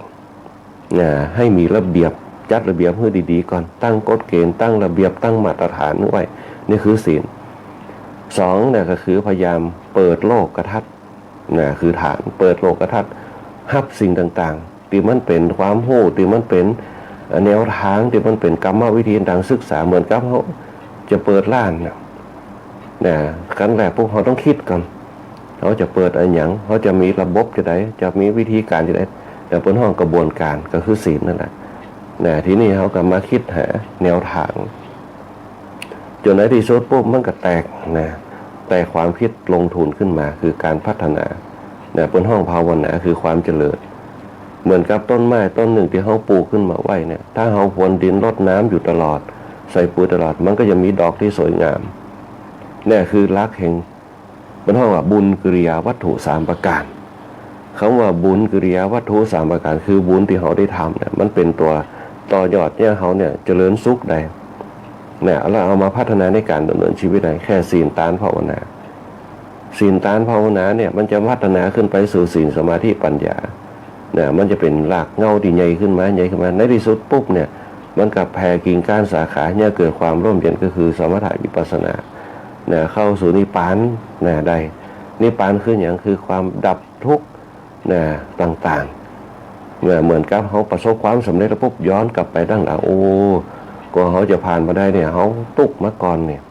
นะให้มีระเบียบจัดระเบียบให้ดีๆก่อนตั้งกฎเกณฑ์ตั้งระเบียบตั้งมาตรฐานไว้นี่คือศีล2เนี่ยก็คือพยายามเปิดโลกทัศน์นะคือฐานเปิดโลกทัศน์รับสิ่งต่างๆที่มันเป็นความรู้ที่มันเป็นแนวทางที่มันเป็นกรรมวิธีทางศึกษาเหมือนกับเขาจะเปิดร้านนะขั้นแรกพวกเขาต้องคิดก่อนเขาจะเปิดอะไรอย่างเขาจะมีระบบจะได้จะมีวิธีการจะได้แต่บนห้องกระบวนการก็คือศีลนั่นแหละทีนี้เขาก็มาคิดหาแนวทางจนในที่สุดปุ๊บมันก็แตกแต่ความคิดลงทุนขึ้นมาคือการพัฒนาบนห้องภาวนาคือความเจริญเหมือนกับต้นไม้ต้นหนึ่งที่เขาปลูกขึ้นมาไว้เนี่ยถ้าเขาพรวนดินรดน้ำอยู่ตลอดใส่ปุ๋ยตลอดมันก็จะมีดอกที่สวยงามนี่คือหลักแห่งเป็นห้องว่าบุญกิริยาวัตถุ3 ประการคำว่าบุญกิริยาวัตถุ3 ประการคือบุญที่เขาได้ทำเนี่ยมันเป็นตัวต่อยอดเนี่ยเขาเนี่ยเจริญสุขได้แล้วเอามาพัฒนาในการดำเนินชีวิตได้แค่ศีลทานภาวนาศีลทานภาวนาเนี่ยมันจะพัฒนาขึ้นไปสู่ศีลสมาธิปัญญามันจะเป็นหลักเงาที่ใหญ่ขึ้นมาในที่สุดปุ๊บเนี่ยมันกับแผ่กิ่งก้านสาขาเนี่ยเกิดความร่มเย็นก็คือสมถะวิปัสสนาเข้าสู่นิพพานได้นิพพานคืออย่างคือความดับทุกข์ต่างๆเหมือนกับเขาประสบความสำเร็จแล้วปุ๊บย้อนกลับไปตั้งหลังโอ้กว่าเขาจะผ่านมาได้เนี่ยเขาตุกมาก่อนเนี่ย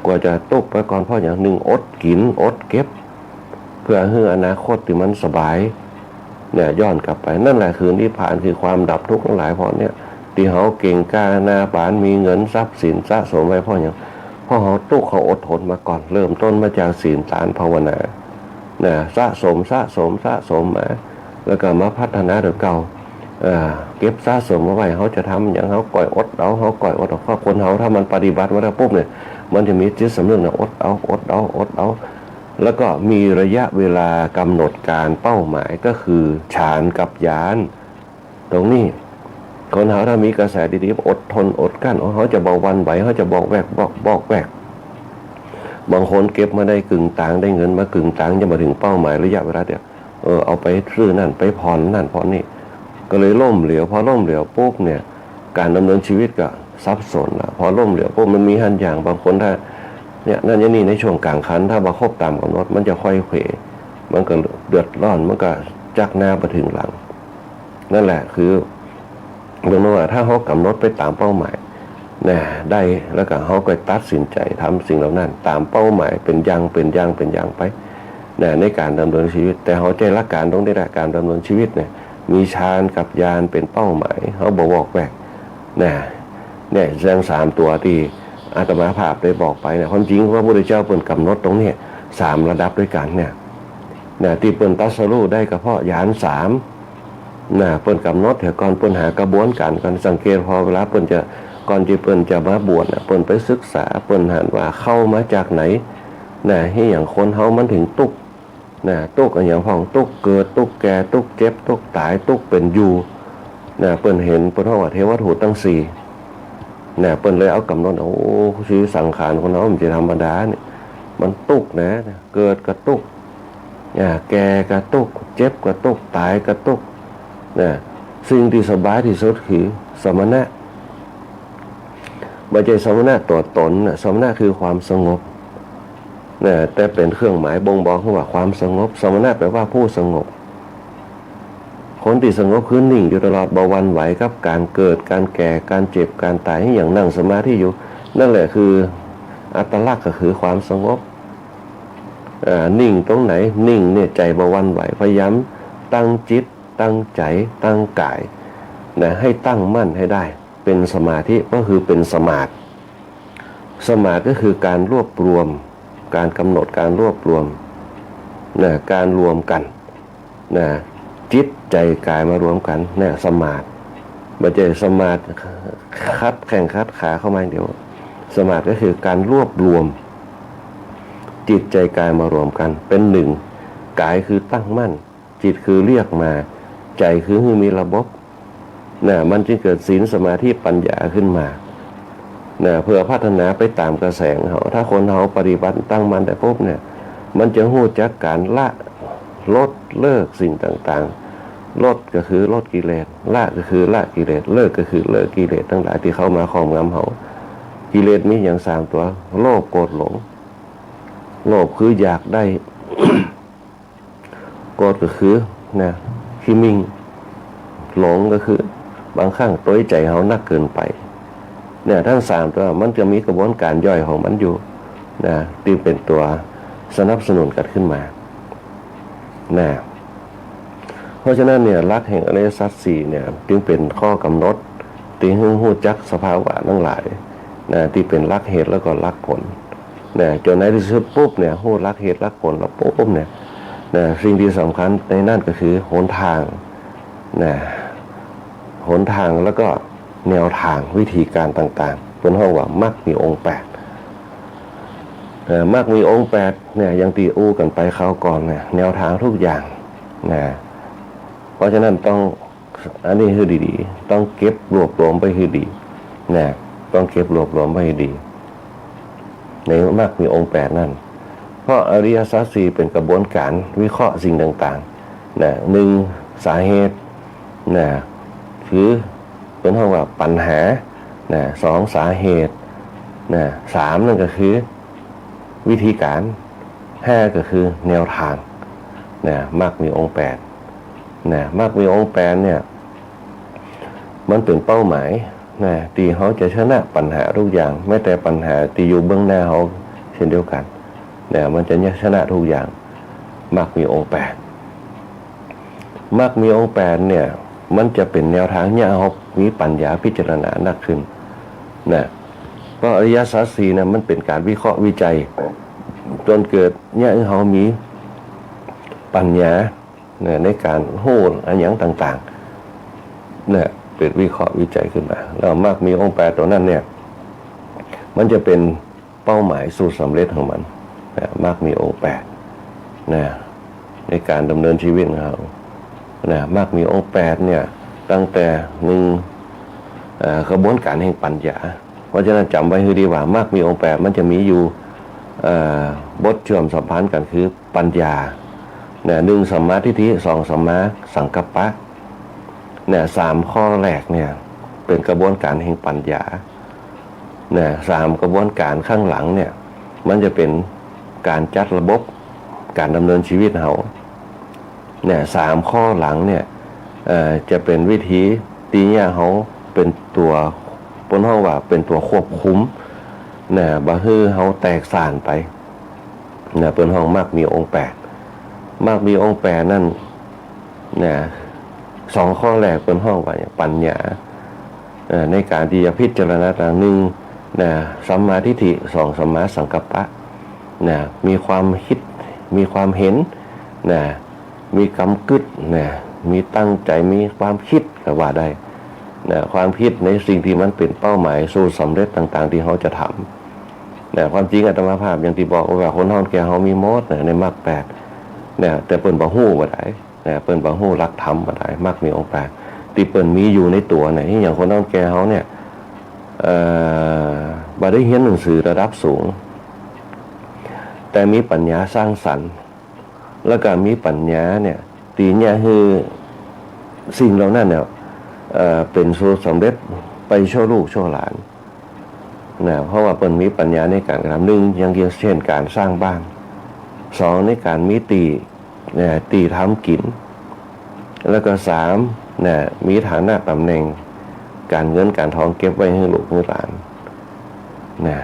กว่าจะตุกมาก่อนเพราะอย่างหนึ่งอดกินอดเก็บเพื่อให้อนาคตที่มันสบายย้อนกลับไปนั่นแหละคือนิพพานคือความดับทุกข์ทั้งหลายเพราะเนี่ยที่เขาเก่งกล้าหน้าบานมีเงินทรัพย์สินสะสมไว้เพราะอย่างเพราะเขาตุกเขาอดทนมาก่อนเริ่มต้นมาจากศีลทานภาวนาสะสมมาแล้วก็มาพัฒนาเดี๋ยวเก่าเก็บสะสมเอาไว้เขาจะทำอย่างเขาก่อยอดเอาเขาก่อยอดเอาเพราะคนเขาถ้ามันปฏิบัติมาแล้วปุ๊บเนี่ยมันจะมีจิตสำนึกอดเอาแล้วก็มีระยะเวลากำหนดการเป้าหมายก็คือฌานกับญาณตรงนี้คนเขาถ้ามีกระแสดีๆอดทนอดกั้นเขาจะบอกวันไหวเขาจะบอกแวกบอกแวกบางคนเก็บมาได้กึ่งต่างได้เงินมากึ่งต่างจะมาถึงเป้าหมายระยะเวลาเดียวเอาไปซื้อนั่นไปผ่อนนั่นผ่อนนี่ก็เลยล่มเหลวพอล่มเหลวปุ๊บเนี่ยการดำเนินชีวิตก็ซับซ้อนละพอล่มเหลวปุ๊บมันมีหันอย่างบางคนถ้าเนี่ยนั่นอย่างนี้ในช่วงกลางคันถ้ามาครบตามกำหนดมันจะค่อยเขวมันก็เดือดร้อนมันก็จักหน้าไปถึงหลังนั่นแหละคือเรื่องว่าถ้าเขากำหนดไปตามเป้าหมายได้แล้วก็เขาก็ตัดสินใจทำสิ่งเหล่านั้นตามเป้าหมายเป็นอย่างไปในการดำเนินชีวิตแต่เขาใจรักการต้องได้ละการดำเนินชีวิตเนี่ยมีฌานกับญาณเป็นเป้าหมายเขาบอกแวกแสดง3 ตัวที่อาตมาภาพได้บอกไปเนี่ยความจริงว่าพระพุทธเจ้าเปิ่นกำหนดตรงนี้3 ระดับด้วยกันเนี่ยที่เปิ่นตรัสรู้ได้ก็เพราะญาณ3เปิ่นกำหนดเถอะก่อนเปิ่นหากระบวนการกันสังเกตพอเวลาเปิ่นจะก่อนที่เปิ่นจะมาบวชเปิ่นไปศึกษาเปิ่นหันว่าเข้ามาจากไหนให้อย่างคนเฮามันถึงตุกตุกอย่างพ่องตุกเกิดตุกแก่ตุกเจ็บตุกตายตุกเป็นอยู่เปิ่นเห็นเปิ่นว่าเทวทูตทั้ง4เปิ่นเลยเอากำหนดโอ้ชีวิตสังขารคนเฮามันจะธรรมดาเนี่ยมันตุกเกิดก็ตุกแก่ก็ตุกเจ็บก็ตุกตายก็ตุกสิ่งที่สบายที่สุดคือสมณะไม่ใช่สมณะตัวตนสมณะคือความสงบแต่เป็นเครื่องหมายบ่งบอกว่าความสงบสมณะแปลว่าผู้สงบคนที่สงบคือนิ่งอยู่ตลอดบ่หวั่นไหวกับการเกิดการแก่การเจ็บการตายให้อย่างนั่งสมาธิอยู่นั่นแหละคืออัตลักษณ์ก็คือความสงบ นิ่งตรงไหนนิ่งเนี่ยใจบ่หวั่นไหวพยายามตั้งจิตตั้งใจตั้งกายนะให้ตั้งมั่นให้ได้เป็นสมาธิก็คือเป็นสมาธิสมาธิก็คือการรวบรวมการกำหนดการรวบรวมนะการรวมกันนะจิตใจกายมารวมกันเนี่ยสมาธิไม่ใช่สมาธิคัดแข่งคัดขาเข้ามาเดียวสมาธิก็คือการรวบรวมจิตใจกายมารวมกันเป็นหนึ่งกายคือตั้งมั่นจิตคือเรียกมาใจคือมีระบบนะมันจึงเกิดศีลสมาธิปัญญาขึ้นมานะเพื่อพัฒนาไปตามกระแสเขาถ้าคนเขาปฏิบัติตั้งมั่นแต่ปุ๊บเนี่ยมันจะรู้จักการละลดเลิกสิ่งต่างๆลดก็คือลดกิเลสละก็คือละกิเลสเลิกก็คือเลิกกิเลสทั้งหลายที่เข้ามาครอบงำเขากิเลสมีอย่างสามตัวโลภโกรธหลงโลภคืออยากได้ โกรธก็คือนะขี้มิ่งหลงก็คือบางครั้งตัวใจเขานักเกินไปเนี่ยทั้งสามตัวมันจะมีกระบวนการย่อยของมันอยู่นะที่เป็นตัวสนับสนุนกันขึ้นมานะเพราะฉะนั้นเนี่ยหลักแห่งอริยสัจสี่เนี่ยจึงเป็นข้อกำหนดที่ให้รู้จักสภาวะทั้งหลายนะที่เป็นหลักเหตุแล้วก็หลักผลนะจนในที่สุดปุ๊บเนี่ยรู้หลักเหตุหลักผลแล้วปุ๊บเนี่ยนะสิ่งที่สำคัญในนั่นก็คือหนทางนะหนทางแล้วก็แนวทางวิธีการต่างๆเป็นห้องว่ามรรคมีองค์แปดมรรคมีองค์แปดเนี่ยยังตีอู้กันไปคราวก่อนเนี่ยแนวทางทุกอย่างนะเพราะฉะนั้นต้องอันนี้คือดีๆต้องเก็บรวบรวมไปคือดีนะต้องเก็บรวบรวมไปให้ดีในมรรคมีองค์แปดนั่นเพราะอริยสัจสี่เป็นกระบวนการวิเคราะห์สิ่งต่างๆนะหนึ่งสาเหตุนะคือเป็นห้องว่าปัญหานะสองสาเหตุนะสามนั่นก็คือวิธีการห้าก็คือแนวทางนะมรรคมีองค์แปดนะมรรคมีองค์แปดเนี่ยมันเป็นเป้าหมายนะที่เขาจะชนะปัญหาทุกอย่างแม้แต่ปัญหาที่อยู่เบื้องหน้าเขาเช่นเดียวกันนะมันจะชนะทุกอย่างมรรคมีองค์แปดมรรคมีองค์แปดเนี่ยมันจะเป็นแนวทางเนี่ยเขามีปัญญาพิจารณานักขึ้นนะเพราะอริยสัจสี่นะมันเป็นการวิเคราะห์วิจัยจนเกิดเนี่ยเขามีปัญญาเนี่ยในการโหดอันอย่างต่างๆเนี่ยเป็นวิเคราะห์วิจัยขึ้นมาแล้วมรรคมีองค์แปดตัวนั้นเนี่ยมันจะเป็นเป้าหมายสู่สำเร็จของมันนะมรรคมีองค์แปดนะในการดำเนินชีวิตของเรานะมรรคมีองค์แปดเนี่ยตั้งแต่หนึ่งกระบวนการแห่งปัญญาเพราะฉะนั้นจำไว้ให้ดีว่ามรรคมีองค์แปดมันจะมีอยู่บทเชื่อมสัมพันธ์กันคือปัญญาเนี่ยหนึ่งสัมมาทิฏฐิสองสัมมาสังกัปปะเนี่ยสามข้อแรกเนี่ยเป็นกระบวนการแห่งปัญญาเนี่ยสามกระบวนการข้างหลังเนี่ยมันจะเป็นการจัดระบบการดำเนินชีวิตเราเนี่ยสามข้อหลังเนี่ยจะเป็นวิธีตีเนี่ยเขาเป็นตัวบนห้องว่าเป็นตัวควบคุมเนี่ยบะฮือเขาแตกสานไปเนี่ยเป็นห้องมรรคมีองค์แปดมรรคมีองค์แปดนั่นเนี่ยสองข้อแรกเป็นห้องว่าปัญญาในการที่จะพิจารณาต่างหนึ่งนะสัมมาทิฏฐิสองสัมมาสังกัปปะนะมีความคิดมีความเห็นนะมีกำกึศนะมีตั้งใจมีความคิดก็ว่าได้นะความคิดในสิ่งที่มันเป็นเป้าหมายสู่สำเร็จต่างๆที่เขาจะทำนะความจริงอาตมาภาพอย่างที่บอกว่าคนท้องแก่เขามีมดในมรรคแปดนะแต่เปิ้นบ่ฮู้บ่ได้นะเปิ้นบ่ฮู้หลักธรรมบ่ได้มรรคมีองค์แปดที่เปิ้นมีอยู่ในตัวเนี่ยอย่างคนท้องแก่เขาเนี่ยบ่ได้เรียนหนังสือระดับสูงแต่มีปัญญาสร้างสรรค์แล้วก็มีปัญญาเนี่ยตีเนี่ยคือสิ่งเหล่านั้นเนี่ยเป็นสู่สำเร็จไปชั่วลูกชั่วหลานนะเพราะว่าเปิ้นมีปัญญาในการทำหนึ่งอย่างเช่นการสร้างบ้านสองในการมีตีทำกินแล้วก็สามเนี่ยมีฐานะตำแหน่งการเงินการทองเก็บไว้ให้ลูกให้หลานนะ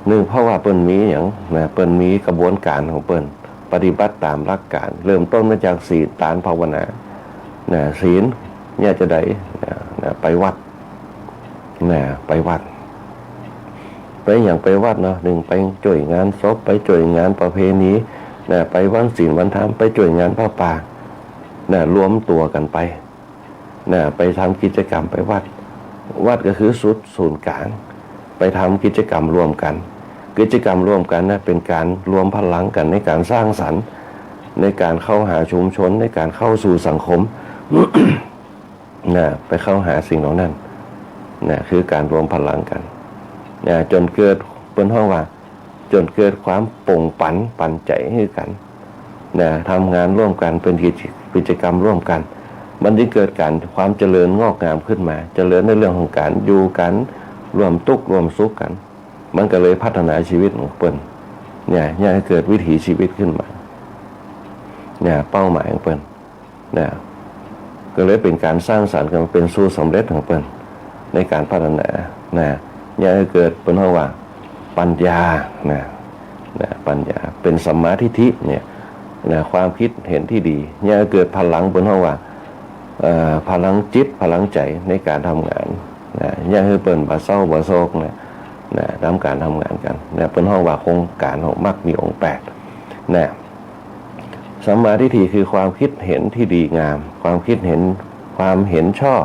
หนึ่งเพราะว่าเปิ้นมีอย่างนะเปิ้นมีกระบวนการของเปิ้นปฏิบัติตามหลักการเริ่มต้นมาจากศีลฐานภาวนานะศีลเนี่ยจะได้นะไปวัดนะไปวัดไปอย่างไปวัดเนาะหนึ่งไปจ่วยงานศพไปจ่วยงานประเพณีนะไปวันศีลวันธรรมไปจ่วยงานพระป่านะรวมตัวกันไปนะไปทำกิจกรรมไปวัดก็คือศูนย์กลางไปทำกิจกรรมร่วมกันกิจกรรมร่วมกันนะเป็นการรวมพลังกันในการสร้างสรรค์ในการเข้าหาชุมชนในการเข้าสู่สังคม นะไปเข้าหาสิ่งเหล่านั้นนะคือการรวมพลังกันนะจนเกิดเป็นห้องว่าจนเกิดความป่งปันใจให้กันนะทำงานร่วมกันเป็นกิจกรรมร่วมกันมันจะเกิดการความเจริญงอกงามขึ้นมาเจริญในเรื่องของการอยู่กันรวมทุกข์รวมสุขกันมันก็เลยพัฒนาชีวิตของเปิ้นเนี่ยให้เกิดวิถีชีวิตขึ้นมาเนี่ยเป้าหมายของเปิ้นเนี่ยก็เลยเป็นการสร้างสรรค์กันเป็นสู่สำเร็จของเปิ้นในการพัฒนาเนี่ยให้เกิดเป็นเพราะว่าปัญญาปัญญาเป็นสัมมาทิฏฐิเนี่ยความคิดเห็นที่ดีเนี่ยเกิดพลังเป็นเพราะว่าพลังจิตพลังใจในการทำงานเนี่ยให้เปิ้นบ่เศร้าบ่โศกทำการทำงานกันเป็นห้องว่าโครงการของมรรคมีองค์8สัมมาทิฏฐิคือความคิดเห็นที่ดีงามความคิดเห็นความเห็นชอบ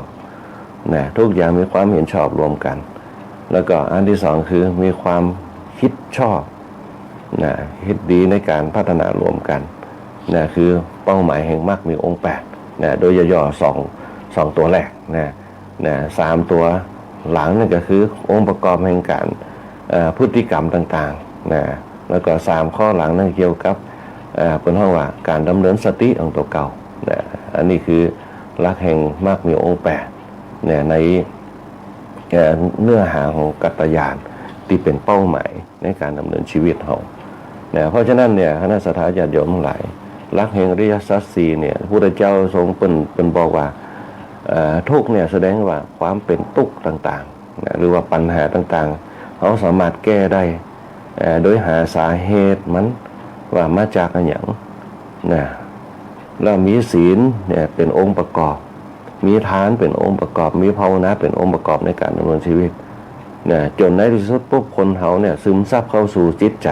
ทุกอย่างมีความเห็นชอบรวมกันแล้วก็อันที่สองคือมีความคิดชอบคิดดีในการพัฒนารวมกันคือเป้าหมายแห่งมรรคมีองค์8โดยย่อๆสองตัวแรก3ตัวหลังนั่นก็คือองค์ประกอบแห่งการพฤติกรรมต่างๆแล้วก็3ข้อหลังนั่นเกี่ยวกับเป็นห้องว่าการดำเนินสติของตัวเก่าอันนี้คือหลักแห่งมรรคมีองค์8ในเนื้อหาของกัตตญาณที่เป็นเป้าหมายในการดำเนินชีวิตเราเพราะฉะนั้นเนี่ยคณะสัตยาญาติโยมทั้งหลายหลักแห่งอริยสัจสี่เนี่ยพระพุทธเจ้าทรงเป็นบอกว่าทุกข์เนี่ยแสดงว่าความเป็นทุกข์ต่างๆหรือว่าปัญหาต่างๆเขาสามารถแก้ได้โดยหาสาเหตุมันว่ามาจากอะไรอย่างแล้วมีศีลเนี่ยเป็นองค์ประกอบมีทานเป็นองค์ประกอบมีภาวนาเป็นองค์ประกอบในการดำเนินชีวิตจนในที่สุดปุ๊บคนเขาเนี่ยซึมซับเข้าสู่จิตใจ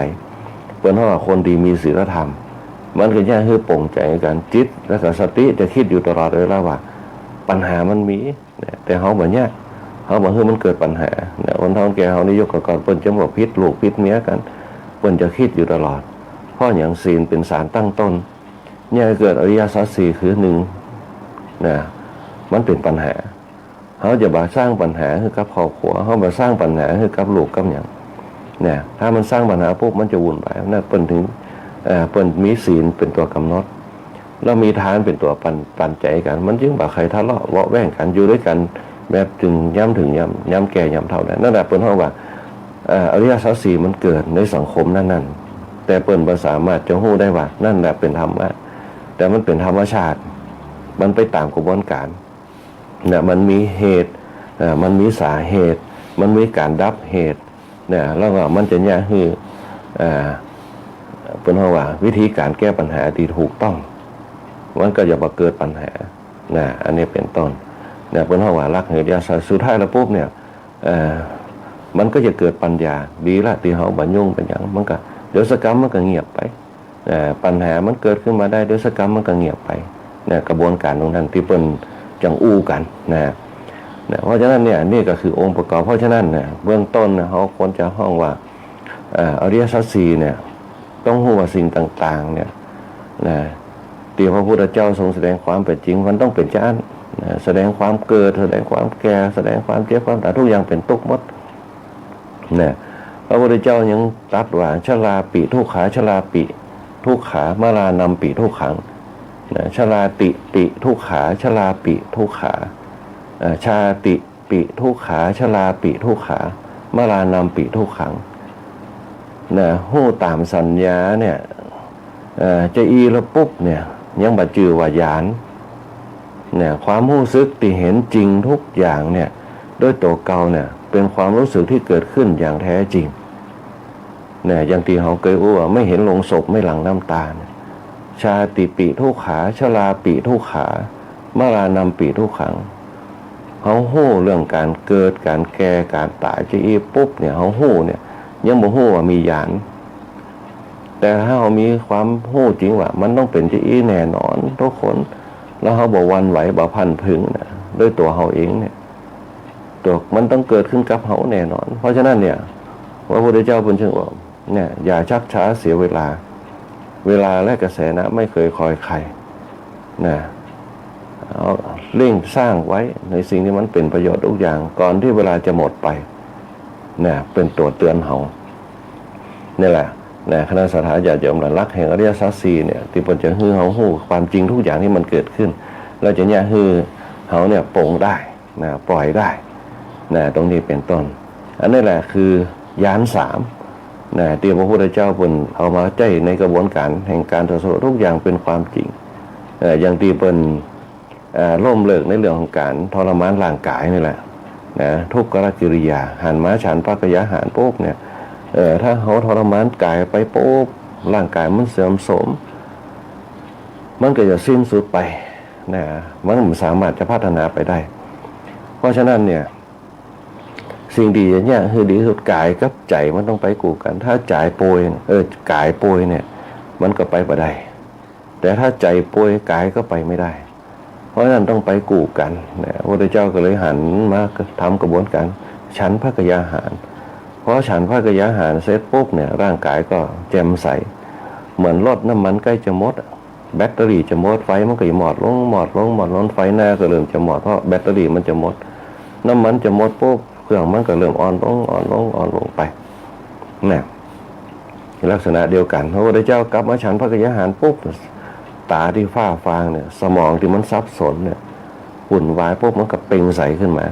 เป็นเพราะว่าคนดีมีศีลธรรมมันก็จะคือป่งใจกันจิตและก็สติจะคิดอยู่ตลอดเลยแล้วว่าปัญหามันมีแต่เขาแบบเนี้ยเขาบอกคือมันเกิดปัญหาคนท้องแก่เขานี่ยกก่อนเปิ้นจะบอกพิษลูกพิษเมียกันเปิ้นจะคิดอยู่ตลอดเพราะอย่างศีลเป็นสารตั้งต้นเนี่ยเกิดอริยสัจสี่คือหนึ่งมันเป็นปัญหาเขาจะมาสร้างปัญหาคือกับครอบครัวเขามาสร้างปัญหาคือกับลูกกับอย่างถ้ามันสร้างปัญหาปุ๊บมันจะวุ่นวายเปิ้นถึงเปิ้นมีศีลเป็นตัวกำหนดแล้วมีทานเป็นตัวปันใจกันมันจึงบ่ใครทะเลาะเวาะแว่งกันอยู่ด้วยกันแบบถึงย้ำแก่ย้ำเท่านั้นนั่นแหละเปิ้นเฮาว่าอริยสัจสี่มันเกิดในสังคมนั้นแต่เปิ้นบ่สามารถจะฮู้ได้ว่านั่นแหละเป็นธรรมะแต่มันเป็นธรรมชาติมันไปตามกระบวนการมันมีเหตุมันมีสาเหตุมันมีการดับเหตุแล้วก็มันจะเนี่ยคือเปิ้นเฮาว่าวิธีการแก้ปัญหาที่ถูกต้องมันก็จะมาเกิดปัญหาอันนี้เป็นต้นเปิ้นเฮาว่ารักเหตุยาสุดท้ายแล้วปุ๊บเนี่ยมันก็จะเกิดปัญญาดีละที่เฮาบ่ยุ่งเป็นหยังมันก็เดี๋ยวสักกรรมมันก็เงียบไปปัญหามันเกิดขึ้นมาได้เดี๋ยวสักกรรมมันก็เงียบไปกระบวนการตรงนั้นที่เปิ้นจังอู้กันเพราะฉะนั้นเนี่ยนี่ก็คือองค์ประกอบเพราะฉะนั้นเนี่ยเบื้องต้นเฮาควรจะห้องว่าอริยสัจสี่เนี่ยต้องรู้ว่าสิ่งต่างๆเนี่ยที่พระพุทธเจ้าทรงแสดงความเป็นจริงมันต้องเป็นจานแสดงความเกิดแสดงความแก่แสดงความเจ็บความตายทุกอย่างเป็นทุกข์หมดพระพุทธเจ้ายังตรัสว่าชราปิทุกขาชราปิทุกขามรานำปิทุกขังชราติปิทุกขาชราปิทุกขาชาติปิทุกขาชราปิทุกขามรานำปิทุกขังหู้ตามสัญญาเนี่ยจะอีแล้วปุ๊บเนี่ยยังบัดจือว่าญาณความรู้สึกที่เห็นจริงทุกอย่างเนี่ยด้วยตัวเก่าเนี่ยเป็นความรู้สึกที่เกิดขึ้นอย่างแท้จริง เนี่ยอย่างที่เขาเคยอู้ว่าไม่เห็นลงศพไม่หลั่งน้ำตาเนี่ยชาติปีทุกขาชราปีทุกขามรานำปีทุกขังเขาหู้เรื่องการเกิดการแก่การตายจะอีปุ๊บเนี่ยเขาหู้เนี่ยยังบ่หู้ว่ามีญาณแต่ถ้าเขามีความหู้จริงว่ามันต้องเป็นจะอีแน่นอนทุกคนแล้วเขาบอกวันไหวบ่พันพึงนะด้วยตัวเขาเองเนี่ยตัวมันต้องเกิดขึ้นกับเขาแน่นอนเพราะฉะนั้นเนี่ยพระพุทธเจ้าเป็นเช่นว่าเนี่ยอย่าชักช้าเสียเวลาและกระแสนะไม่เคยคอยใครนะเอาเร่งสร้างไว้ในสิ่งที่มันเป็นประโยชน์ทุกอย่างก่อนที่เวลาจะหมดไปนะเป็นตัวเตือนเขานี่แหละนะคณะสัตยาญาติโยมหลักแห่งอริยสัจสี่เนี่ยที่เป็นจะฮือเขาหู้ความจริงทุกอย่างที่มันเกิดขึ้นเราจะเนี่ยฮือเขาเนี่ยปลงได้นะปล่อยได้นะตรงนี้เป็นต้นอันนี้แหละคือยานสามนะที่พระพุทธเจ้าเป็นเอามาใจในกระบวนการแห่งการตรัสรู้ทุกอย่างเป็นความจริงอย่างที่เป็นล่มเลิกในเรื่องของการทรมานร่างกายนี่แหละนะทุกขกิริยาหันมาฉันภกยาหารปุ๊บเนี่ยถ้าเขาทรมานกายไปปุ๊บร่างกายมันเสื่อมโทรมมันก็จะสิ้นสุดไปนะมันสามารถจะพัฒนาไปได้เพราะฉะนั้นเนี่ยสิ่งดีอย่างเนี้ยคือดีสุดกายกับใจมันต้องไปกูกันถ้าใจป่วยกายป่วยเนี่ยมันก็ไปบ่ได้แต่ถ้าใจป่วยกายก็ไปไม่ได้เพราะฉะนั้นต้องไปกูกันนะพระพุทธเจ้าก็เลยหันมาทำกระบวนการฉันภกยาหารเพราะฉันภกยาหารเสร็จปุ๊บเนี่ยร่างกายก็แจ่มใสเหมือนรถน้ำมันใกล้จะหมดแบตเตอรี่จะหมดไฟมันก็หมดลงไฟหน้าก็เริ่มจะหมดเพราะแบตเตอรี่มันจะหมดน้ำมันจะหมดปุ๊บเครื่องมันก็เริ่มอ่อนลงไปเนี่ยลักษณะเดียวกันพระพุทธเจ้ากลับมาฉันภกยาหารปุ๊บตาที่ฝ้าฟางเนี่ยสมองที่มันซับสนเนี่ยวุ่นวายปุ๊บมันก็เปล่งใสขึ้นมา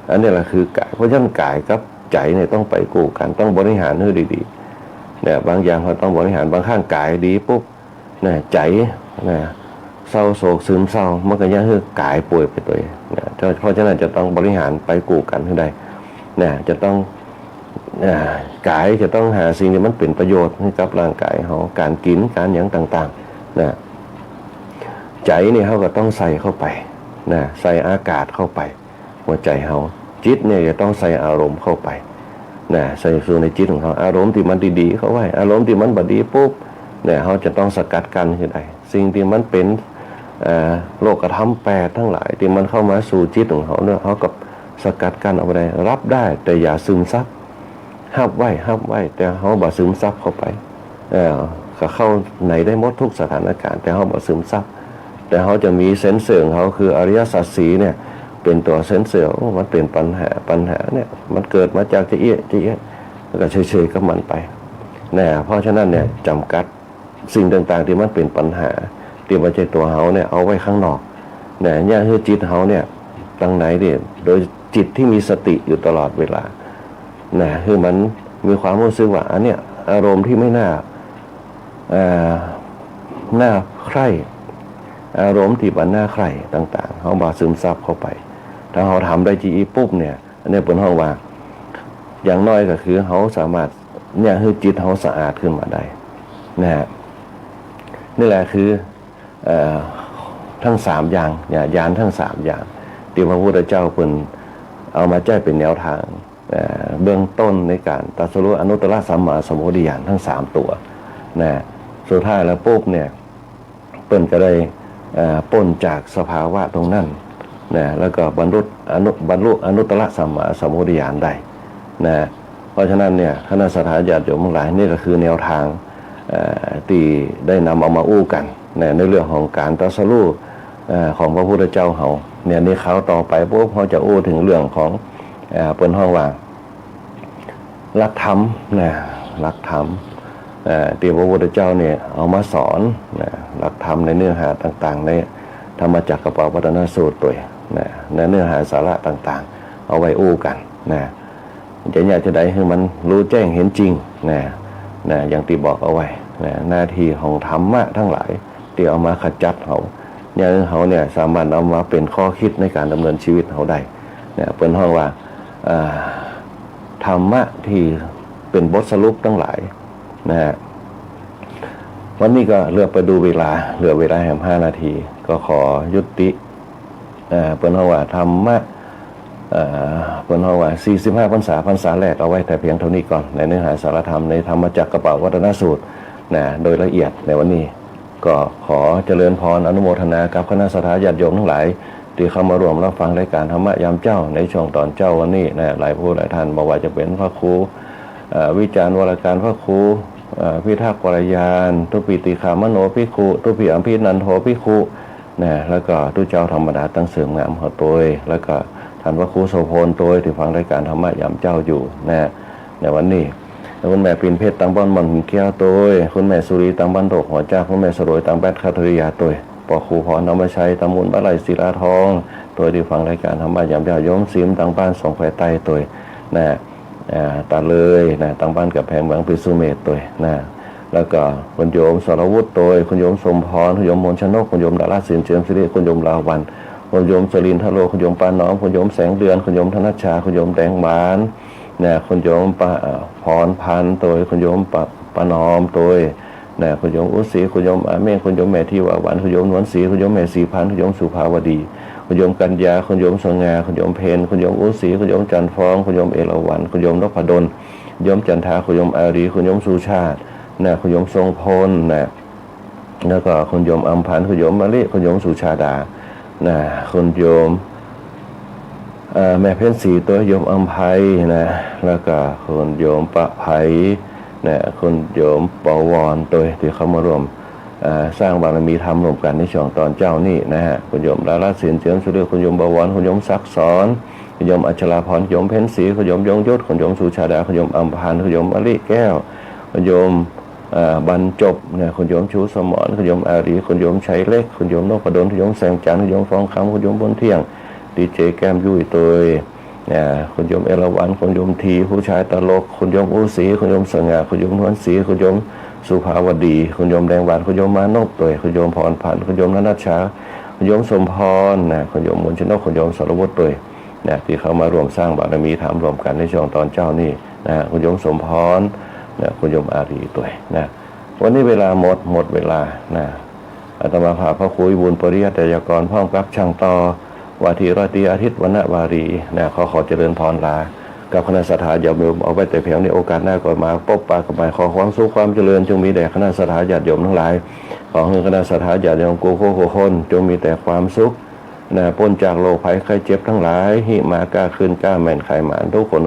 อันนี้แหละคือกายเพราะฉะนั้นกายกับใจเนี่ยต้องไปกูกันต้องบริหารให้ดีๆเนี่ยบางอย่างเราต้องบริหารบางข้างกายดีปุ๊บเนี่ยใจเนี่ยเศร้าโศกซึมเศร้ามันก็ยังคือกายป่วยไปตัวเนี่ยเพราะฉะนั้นจะต้องบริหารไปกูกันให้ได้เนี่ยจะต้องกายจะต้องหาสิ่งที่มันเป็นประโยชน์ให้กับร่างกายเขาการกินการอย่างต่างๆนะใจเนี่ยเขาก็ต้องใส่เข้าไปนะใส่อากาศเข้าไปหัวใจเขาจิตเนี่ยจะต้องใส่อารมณ์เข้าไปนะใส่สู่ในจิตของเขาอารมณ์ที่มันดีๆเขาไว้อารมณ์ที่มันบดีปุ๊บเนี่ยเขาจะต้องสกัดกั้นให้ได้สิ่งที่มันเป็นโลกธรรมแปดทั้งหลายที่มันเข้ามาสู่จิตของเขาเนี่ยเขากับสกัดกั้นเอาไปได้รับได้แต่อย่าซึมซับห้ามไว้แต่เขาบ่ซึมซับเข้าไปก็เข้าไหนได้หมดทุกสถานการณ์แต่เขาบ่ซึมซับแต่เขาจะมีเซนเซอร์ของเขาคืออริยสัจสีเนี่ยเป็นตัวเซนเซอร์มันเป็นปัญหาเนี่ยมันเกิดมาจากจะเอี้ยแล้วก็เฉยๆกับมันไปเนี่ยเพราะฉะนั้นเนี่ยจำกัดสิ่งต่างๆที่มันเป็นปัญหาที่มาจากตัวเขาเนี่ยเอาไว้ข้างนอกเนี่ยคือจิตเขาเนี่ยตั้งไหนเนี่ยโดยจิตที่มีสติอยู่ตลอดเวลาคือมันมีความรู้สึกว่าอันเนี้ยอารมณ์ที่ไม่น่าใคร่อารมณ์ที่มันน่าใคร่ต่างๆเขาบาซึมซับเข้าไปถ้าเขาทำได้จีปุ๊บเนี่ยอันนี้เป็นห้องว่าอย่างน้อยก็คือเขาสามารถเนี่ยคือจิตเขาสะอาดขึ้นมาได้นี่แหละคือทั้งสามอย่างญาณทั้งสามอย่างที่พระพุทธเจ้าเป็นเอามาแจ้งเป็นแนวทางเบื้องต้นในการตรัสรู้อนุตตรสัมมาสัมโพธิญาณทั้งสามตัวสุดท้ายแล้วปุ๊บเนี่ยเปิ้นก็ได้พ้นจากสภาวะตรงนั้นแล้วก็บรรลุอนุตตรสัมมาสัมโพธิญาณได้เพราะฉะนั้นเนี่ยคณะสัตยาญาติโยมทั้งหลายนี่ก็คือแนวทางที่ได้นำเอามาอู้กันในเรื่องของการตรัสรู้ของพระพุทธเจ้าเขาเนี่ยในเขาต่อไปปุ๊บเขาจะอู้ถึงเรื่องของเป็นห้องว่าหลักธรรมหลักธรรมที่พระพุทธเจ้าเนี่ยเอามาสอนหลักธรรมในเนื้อหาต่างๆในธรรมจักรกับปวัตตนสูตรตัวในเนื้อหาสาระต่างๆเอาไว้อู้กันจะอยากจะได้ให้มันรู้แจ้งเห็นจริงอย่างที่บอกเอาไว้หน้าที่ของธรรมะทั้งหลายที่เอามาขจัดเขาเนี่ยสามารถเอามาเป็นข้อคิดในการดำเนินชีวิตเขาได้เป็นห้องว่าธรรมะที่เป็นบทสรุปทั้งหลาย นะฮะวันนี้ก็เหลือไปดูเวลาเหลือเวลาแห่ง5 นาทีก็ขอยุติเปิ้นเฮาว่าธรรมะเปิ้นเฮาว่า45พรรษาแรกเอาไว้แต่เพียงเท่านี้ก่อนในเนื้อหาสารธรรมในธรรมจักรกปวัตนสูตรนะโดยละเอียดในวันนี้ก็ขอเจริญพรอนุโมทนากับคณะสัตยาญาติโยมทั้งหลายที่เข้ามาร่วมรับฟังรายการธรรมะยามเจ้าในช่วงตอนเจ้าวันนี้นะหลายผู้หลายท่านบอกว่าจะเป็นพระครูวิจารณ์วรการพระครูพิทักษ์วรยานทุปิติขามโนภิกขุทุปิอัมพินันโทภิกขุนะแล้วก็ทุเจ้าธรรมดาตั้งเสริมงามเขาตัวแล้วก็ท่านพระครูโสพลตัวที่ฟังรายการธรรมะยามเจ้าอยู่นะในวันนี้คุณแม่ปิ่นเพชรตังบ้านมันแก้วตัวคุณแม่สุรีตังบ้านโตกหัวจ้าคุณแม่สรวยตังแบดคาทริยาตัวปอครูพรนำมาใช้ตำมุนบ้านไหลศิลาทองตัวที่ฟังรายการธรรมะยามเจ้าโยมซิมตังบ้านสองแควใต้ตัวนะตาเลยนะตังบ้านกับแพงเมืองพิสุเมตตัวนะแล้วก็คุณโยมสรวุฒิตัวคุณโยมสมพรคุณโยมมนชนกคุณโยมดาราศิลป์เจียมสิริคุณโยมลาวันคุณโยมสลินทโลคุณโยมปาน้อมคุณโยมแสงเดือนคุณโยมธนชชาคุณโยมแดงบานนะคุณโยมพรพันตัวคุณโยมปานอมตัวนะคุณโยมอุศรีคุณโยมอาเมฆคุณโยมแม่ที่ว่าหวานคุณโยมนวลศรีคุณโยมแม่สีพันคุณโยมสุภาวดีคุณโยมกัญญาคุณโยมสง่าคุณโยมเพนคุณโยมอุศรีคุณโยมจันทร์ฟองคุณโยมเอราวัณคุณโยมนพดลคุณโยมจันทาคุณโยมอารีคุณโยมสุชาตินะคุณโยมทรงพลนะแล้วก็คุณโยมอัมพันธ์คุณโยมมะลิคุณโยมสุชาดานะคุณโยมแม่เพ็ญศรีตัวโยมอัมไพนะแล้วก็คุณโยมประไพนะคุณโยมปวรตัวที่เขามาร่วมสร้างบารมีธรรมรวมกันในช่วงตอนเจ้านี่นะฮะคุณโยมดาราศิลป์เจียมสุริคุณโยมบวรคุณโยมศักดิ์สอนคุณโยมอัชราพรคุณโยมเพ็ญศรีคุณโยมยงยศคุณโยมสุชาดาคุณโยมอัมพันธ์คุณโยมมะลิแก้วคุณโยมบรรจบนะคุณโยมชูสมรคุณโยมอารีคุณโยมชัยเล็กคุณโยมนพดลคุณโยมแสงจันทร์คุณโยมฟองคำคุณโยมบนเที่ยงดีเจแก้มยุ่ยตัวคุณโยมเอราวัณคุณโยมทีผู้ชายตลกคุณโยมอุศรีคุณโยมสง่าคุณโยมนวลศรีคุณโยมสุภาวดีคุณโยมแดงหวานคุณโยมมานพตัวคุณโยมพรพันธ์คุณโยมนัทชาคุณโยมสมพรคุณโยมมนชนกคุณโยมสรวุฒิตัวที่เขามาร่วมสร้างบารมีธรรมรวมกันในช่วงตอนเจ้านี่คุณโยมสมพรคุณโยมอารีตัววันนี้เวลาหมดเวลาอาตมาภาพพระครูบุญปริยัติยากรพร้อมกับช่างต่อวาทีรตีอาทิตย์วรรณวารีขอเจริญพรลากับคณะสัตยาญาติโยมเอาไว้แต่เพียงในโอกาสหน้าก่อนมาพบปะกันใหม่ขอความสุขความเจริญจงมีแด่คณะสัตยาญาติโยมทั้งหลายขอให้คณะสัตยาญาติโยมโกโก้คนจงมีแต่ความสุขพ้นจากโรคภัยไข้เจ็บทั้งหลายหิมากล้าขึ้นกล้าแม่นไขหมานทุกคน